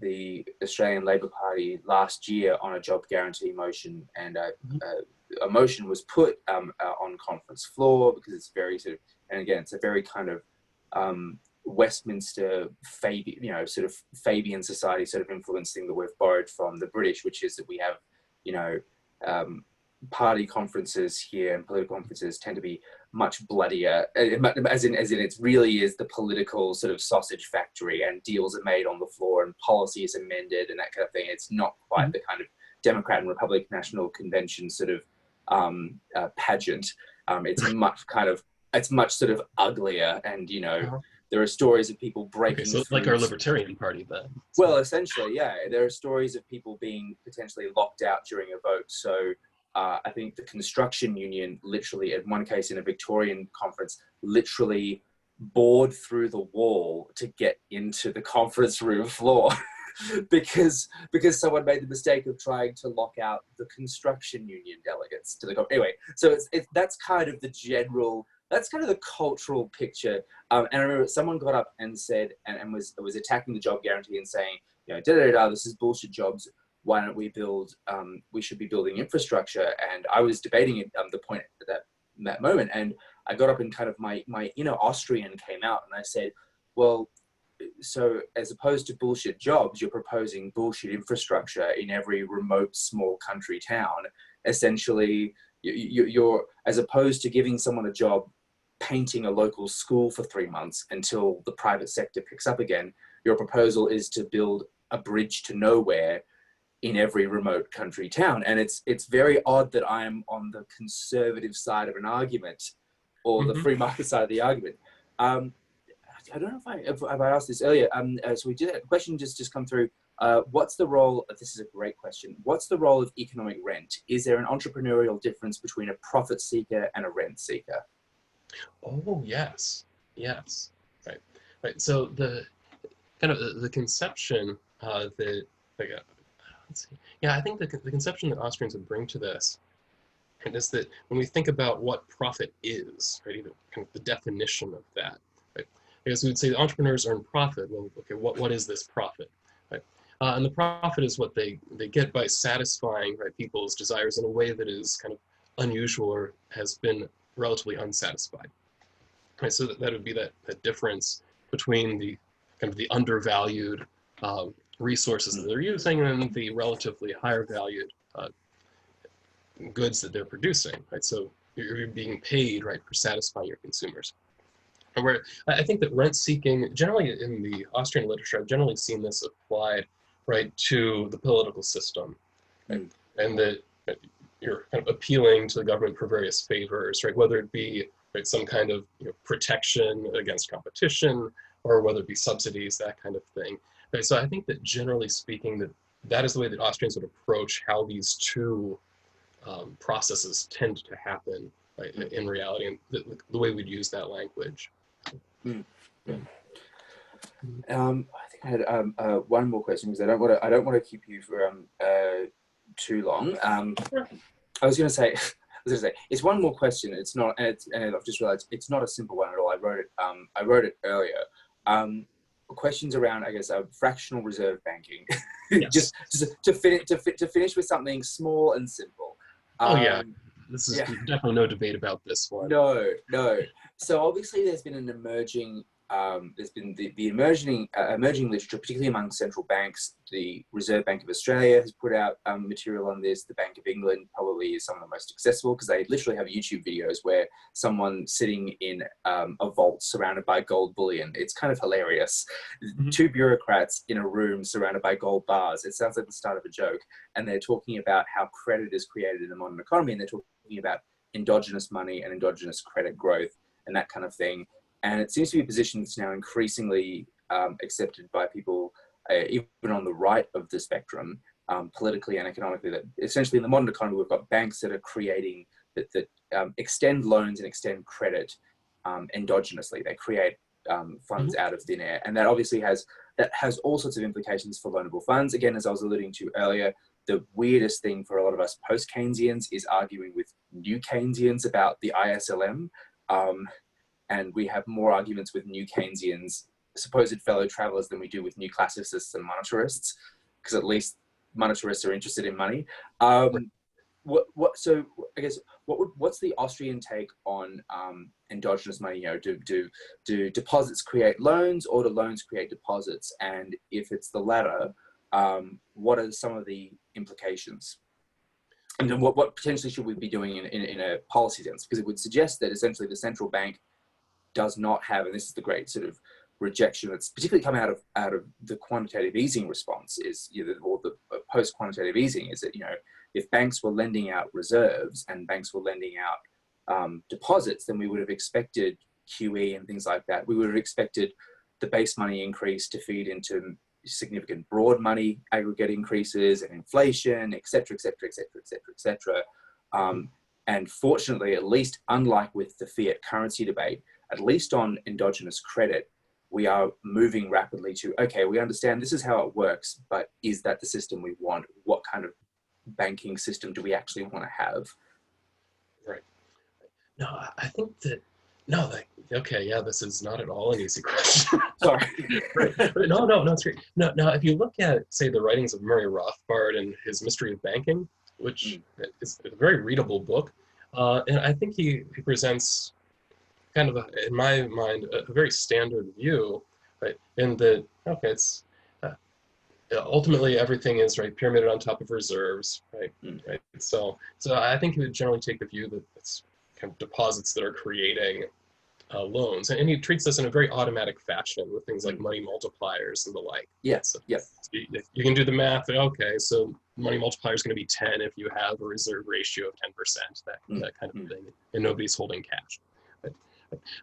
the Australian Labor Party last year on a job guarantee motion, and a motion was put on conference floor because it's very sort of, and again, it's a very kind of Westminster sort of Fabian society sort of influence thing that we've borrowed from the British, which is that we have, party conferences here and political conferences tend to be much bloodier, as in it really is the political sort of sausage factory, and deals are made on the floor and policy is amended and that kind of thing. It's not quite the kind of Democrat and Republican National Convention sort of pageant. It's much kind of it's much sort of uglier, and Uh-huh. there are stories of people Okay, breaking so like our through. Libertarian Party then. Well, essentially, yeah. There are stories of people being potentially locked out during a vote. So I think the construction union literally, in one case in a Victorian conference, literally bored through the wall to get into the conference room floor because someone made the mistake of trying to lock out the construction union delegates to the conference. Anyway, so that's kind of the general. That's kind of the cultural picture. And I remember someone got up and said, and was attacking the job guarantee and saying, this is bullshit jobs. Why don't we build, we should be building infrastructure. And I was debating it, the point at that moment. And I got up and kind of my inner Austrian came out, and I said, well, so as opposed to bullshit jobs, you're proposing bullshit infrastructure in every remote small country town. Essentially, you're, as opposed to giving someone a job painting a local school for 3 months until the private sector picks up again, your proposal is to build a bridge to nowhere in every remote country town. And it's very odd that I'm on the conservative side of an argument, or the free market side of the argument. I don't know if I asked this earlier. So we did a question just come through. What's the role, this is a great question. What's the role of economic rent? Is there an entrepreneurial difference between a profit seeker and a rent seeker? Oh, yes. Yes. Right. So the kind of the conception that, like, let's see. Yeah, I think the conception that Austrians would bring to this is that when we think about what profit is, right, either kind of the definition of that, right? I guess we would say the entrepreneurs earn profit. Well, okay, what is this profit, right? And the profit is what they get by satisfying, right, people's desires in a way that is kind of unusual or has been relatively unsatisfied, right? So that would be that difference between the kind of the undervalued resources that they're using and the relatively higher valued goods that they're producing, right? So you're being paid, right, for satisfying your consumers. And where I think that rent seeking, generally in the Austrian literature, I've generally seen this applied, right, to the political system, right? And that you're kind of appealing to the government for various favors, right? Whether it be, right, some kind of protection against competition, or whether it be subsidies, that kind of thing. Right? So I think that generally speaking, that is the way that Austrians would approach how these two processes tend to happen, right, in reality, and the way we'd use that language. I think I had one more question, because I don't want to keep you for too long. I was going to say, it's one more question. It's not, and I've just realized it's not a simple one at all. I wrote it earlier. Questions around, I guess, fractional reserve banking. Yes. just to finish with something small and simple. Oh yeah, this is definitely no debate about this one. No. So obviously, there's been an emerging. There's been the emerging literature, particularly among central banks. The Reserve Bank of Australia has put out material on this. The Bank of England probably is some of the most accessible, because they literally have YouTube videos where someone sitting in a vault surrounded by gold bullion. It's kind of hilarious. Two bureaucrats in a room surrounded by gold bars. It sounds like the start of a joke. And they're talking about how credit is created in the modern economy. And they're talking about endogenous money and endogenous credit growth and that kind of thing. And it seems to be a position that's now increasingly accepted by people, even on the right of the spectrum, politically and economically, that essentially in the modern economy, we've got banks that are creating, that extend loans and extend credit endogenously. They create funds out of thin air. And that obviously has all sorts of implications for loanable funds. Again, as I was alluding to earlier, the weirdest thing for a lot of us post-Keynesians is arguing with new Keynesians about the ISLM. And we have more arguments with new Keynesians, supposed fellow travelers, than we do with new classicists and monetarists, because at least monetarists are interested in money. So I guess what's the Austrian take on endogenous money? Do deposits create loans, or do loans create deposits? And if it's the latter, what are some of the implications? And what potentially should we be doing in a policy sense? Because it would suggest that essentially the central bank does not have, and this is the great sort of rejection that's particularly come out of the quantitative easing response, is or the post-quantitative easing, is that if banks were lending out reserves and banks were lending out deposits, then we would have expected QE and things like that. We would have expected the base money increase to feed into significant broad money aggregate increases and inflation, et cetera, et cetera, et cetera, et cetera, et cetera. And fortunately, at least unlike with the fiat currency debate, at least on endogenous credit, we are moving rapidly to, okay, we understand this is how it works, but is that the system we want? What kind of banking system do we actually want to have? Right. No, I think that, no, okay, yeah, this is not at all an easy question. Sorry. Right. No, it's great. No, now, if you look at, say, the writings of Murray Rothbard and his Mystery of Banking, which is a very readable book, and I think he presents kind of, in my mind, a very standard view, right? In that, okay, it's ultimately everything is right pyramided on top of reserves, right? Right. So I think he would generally take the view that it's kind of deposits that are creating loans, and he treats this in a very automatic fashion with things like money multipliers and the like. Yes. So you can do the math. Okay, so money multiplier is going to be 10 if you have a reserve ratio of 10%, that kind of thing, and nobody's holding cash.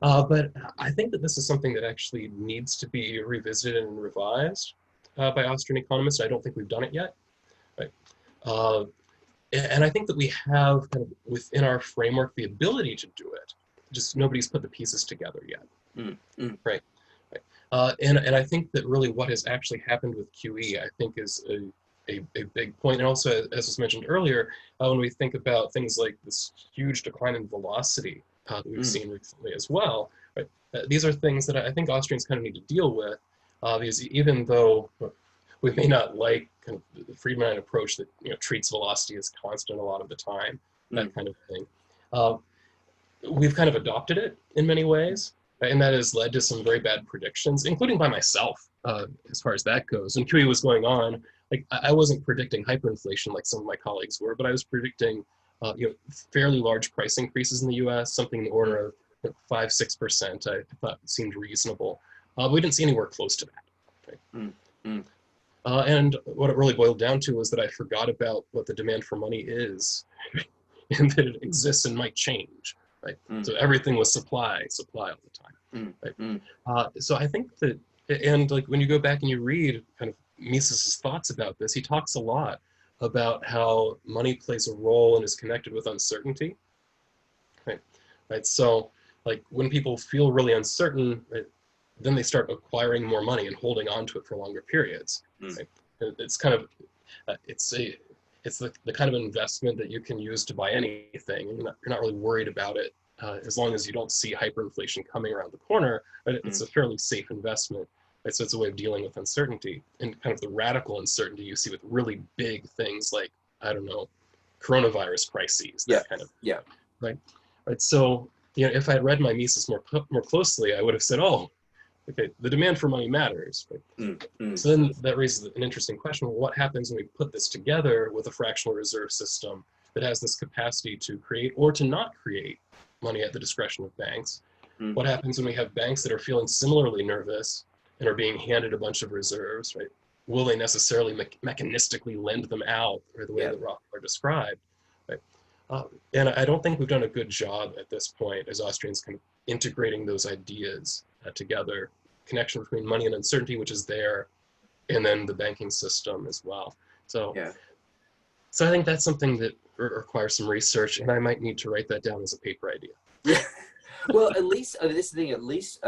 But I think that this is something that actually needs to be revisited and revised by Austrian economists. I don't think we've done it yet. Right? And I think that we have kind of within our framework the ability to do it. Just nobody's put the pieces together yet. Right. And I think that really what has actually happened with QE, I think, is a big point. And also, as was mentioned earlier, when we think about things like this huge decline in velocity that we've seen recently as well, right? These are things that I think Austrians kind of need to deal with, because even though we may not like kind of the Friedman approach that treats velocity as constant a lot of the time, that kind of thing, we've kind of adopted it in many ways, and that has led to some very bad predictions, including by myself, as far as that goes. When QE was going on, like I wasn't predicting hyperinflation like some of my colleagues were, but I was predicting fairly large price increases in the U.S., something in the order of 5-6%. I thought seemed reasonable. We didn't see anywhere close to that. Right? And what it really boiled down to was that I forgot about what the demand for money is, and that it exists and might change. Right. So everything was supply all the time. Right. So I think that, and like when you go back and you read kind of Mises' thoughts about this, he talks a lot about how money plays a role and is connected with uncertainty. Right. Right. So like when people feel really uncertain, right, then they start acquiring more money and holding on to it for longer periods. Right? It's kind of it's the kind of investment that you can use to buy anything. And you're not really worried about it as long as you don't see hyperinflation coming around the corner. But it's a fairly safe investment. Right? So it's a way of dealing with uncertainty, and kind of the radical uncertainty you see with really big things like, I don't know, coronavirus crises, that kind of. Yeah. Right. Right. So if I had read my Mises more closely, I would have said, oh, okay, the demand for money matters. Right? So then that raises an interesting question. Well, what happens when we put this together with a fractional reserve system that has this capacity to create or to not create money at the discretion of banks? What happens when we have banks that are feeling similarly nervous and are being handed a bunch of reserves, right? Will they necessarily mechanistically lend them out, or the way that Rothbard described? Right? And I don't think we've done a good job at this point as Austrians kind of integrating those ideas together, connection between money and uncertainty, which is there, and then the banking system as well. So I think that's something that requires some research, and I might need to write that down as a paper idea. Yeah. Well, at least this is the thing. At least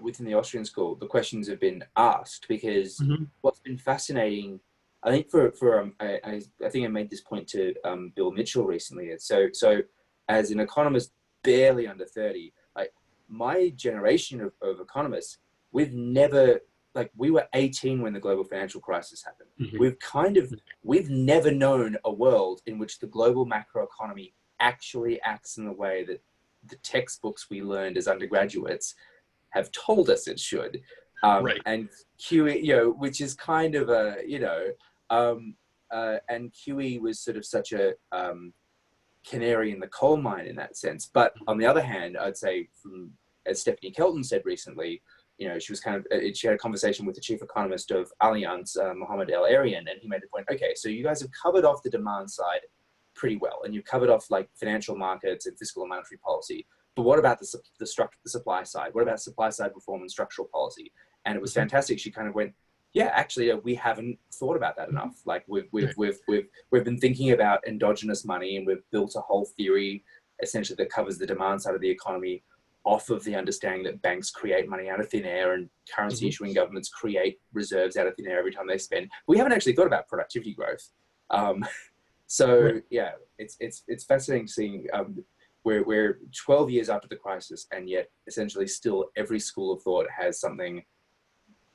within the Austrian school, the questions have been asked, because what's been fascinating, I think I think I made this point to Bill Mitchell recently. So as an economist barely under 30, like my generation of economists, we've never, like, we were 18 when the global financial crisis happened. We've never known a world in which the global macroeconomy actually acts in the way that the textbooks we learned as undergraduates have told us it should. And QE, which is kind of a, and QE was sort of such a canary in the coal mine in that sense. But on the other hand, I'd say, as Stephanie Kelton said recently, she was she had a conversation with the chief economist of Allianz, Mohamed El Arian, and he made the point, okay, so you guys have covered off the demand side pretty well, and you've covered off like financial markets and fiscal and monetary policy. But what about the supply side? What about supply side reform and structural policy? And it was fantastic. She kind of went, yeah, actually, we haven't thought about that enough. Like we've been thinking about endogenous money, and we've built a whole theory essentially that covers the demand side of the economy off of the understanding that banks create money out of thin air and currency issuing governments create reserves out of thin air every time they spend. We haven't actually thought about productivity growth. So yeah, it's fascinating seeing we're 12 years after the crisis, and yet essentially still every school of thought has something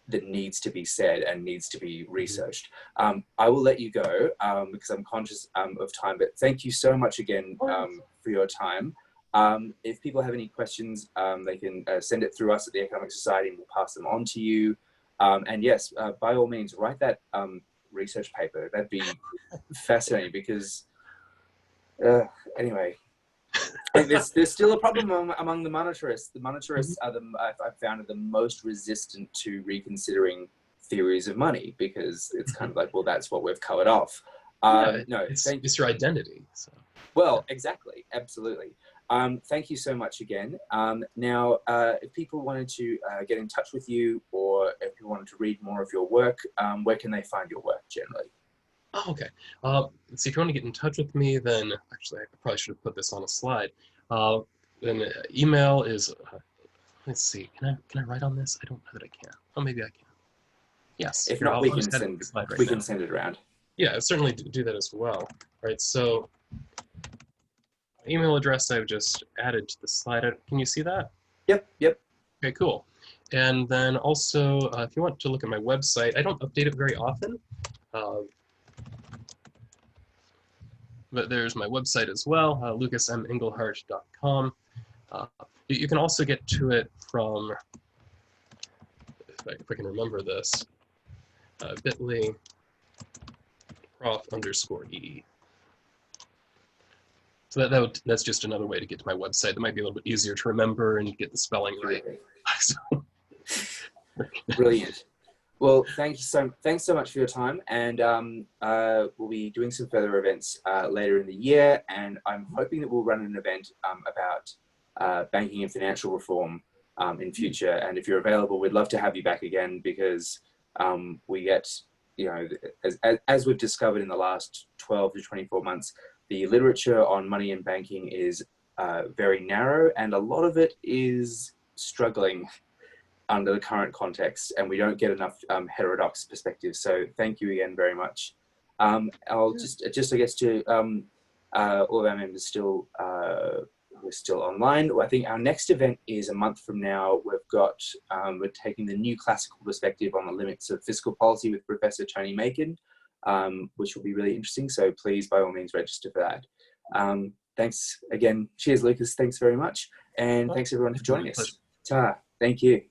that needs to be said and needs to be researched. I will let you go because I'm conscious of time, but thank you so much again for your time. If people have any questions, they can send it through us at the Economic Society, and we'll pass them on to you. And yes, by all means, write that research paper. That'd be fascinating because, anyway, and there's still a problem among the monetarists. The monetarists are I've found are the most resistant to reconsidering theories of money, because it's kind of like, well, that's what we've covered off. No, it's your identity. So. Well, exactly, absolutely. Thank you so much again. Now, if people wanted to get in touch with you, or if you wanted to read more of your work, where can they find your work generally? Oh, okay. Let's see, if you want to get in touch with me, then actually I probably should have put this on a slide. Then email is, let's see, can I write on this? I don't know that I can. Oh, maybe I can. Yes. If not, we can send it around. Yeah, certainly do that as well. All right, so email address I've just added to the slide. Can you see that? Yep. Okay, cool. And then also, if you want to look at my website, I don't update it very often, but there's my website as well, lucasmengelhardt.com. You can also get to it from, if I can remember this, bit.ly prof_e. So that's just another way to get to my website. That might be a little bit easier to remember and get the spelling right. Brilliant. Well, thanks so much for your time, and we'll be doing some further events later in the year, and I'm hoping that we'll run an event about banking and financial reform in future. And if you're available, we'd love to have you back again, because we get, you know, as we've discovered in the last 12 to 24 months, the literature on money and banking is very narrow, and a lot of it is struggling under the current context, and we don't get enough heterodox perspectives. So thank you again very much. I'll just I guess to all of our members still who are still online. I think our next event is a month from now. We've got we're taking the new classical perspective on the limits of fiscal policy with Professor Tony Macon, which will be really interesting. So please, by all means, register for that. Thanks again. Cheers, Lucas. Thanks very much, and thanks everyone for joining us. Ta. Thank you.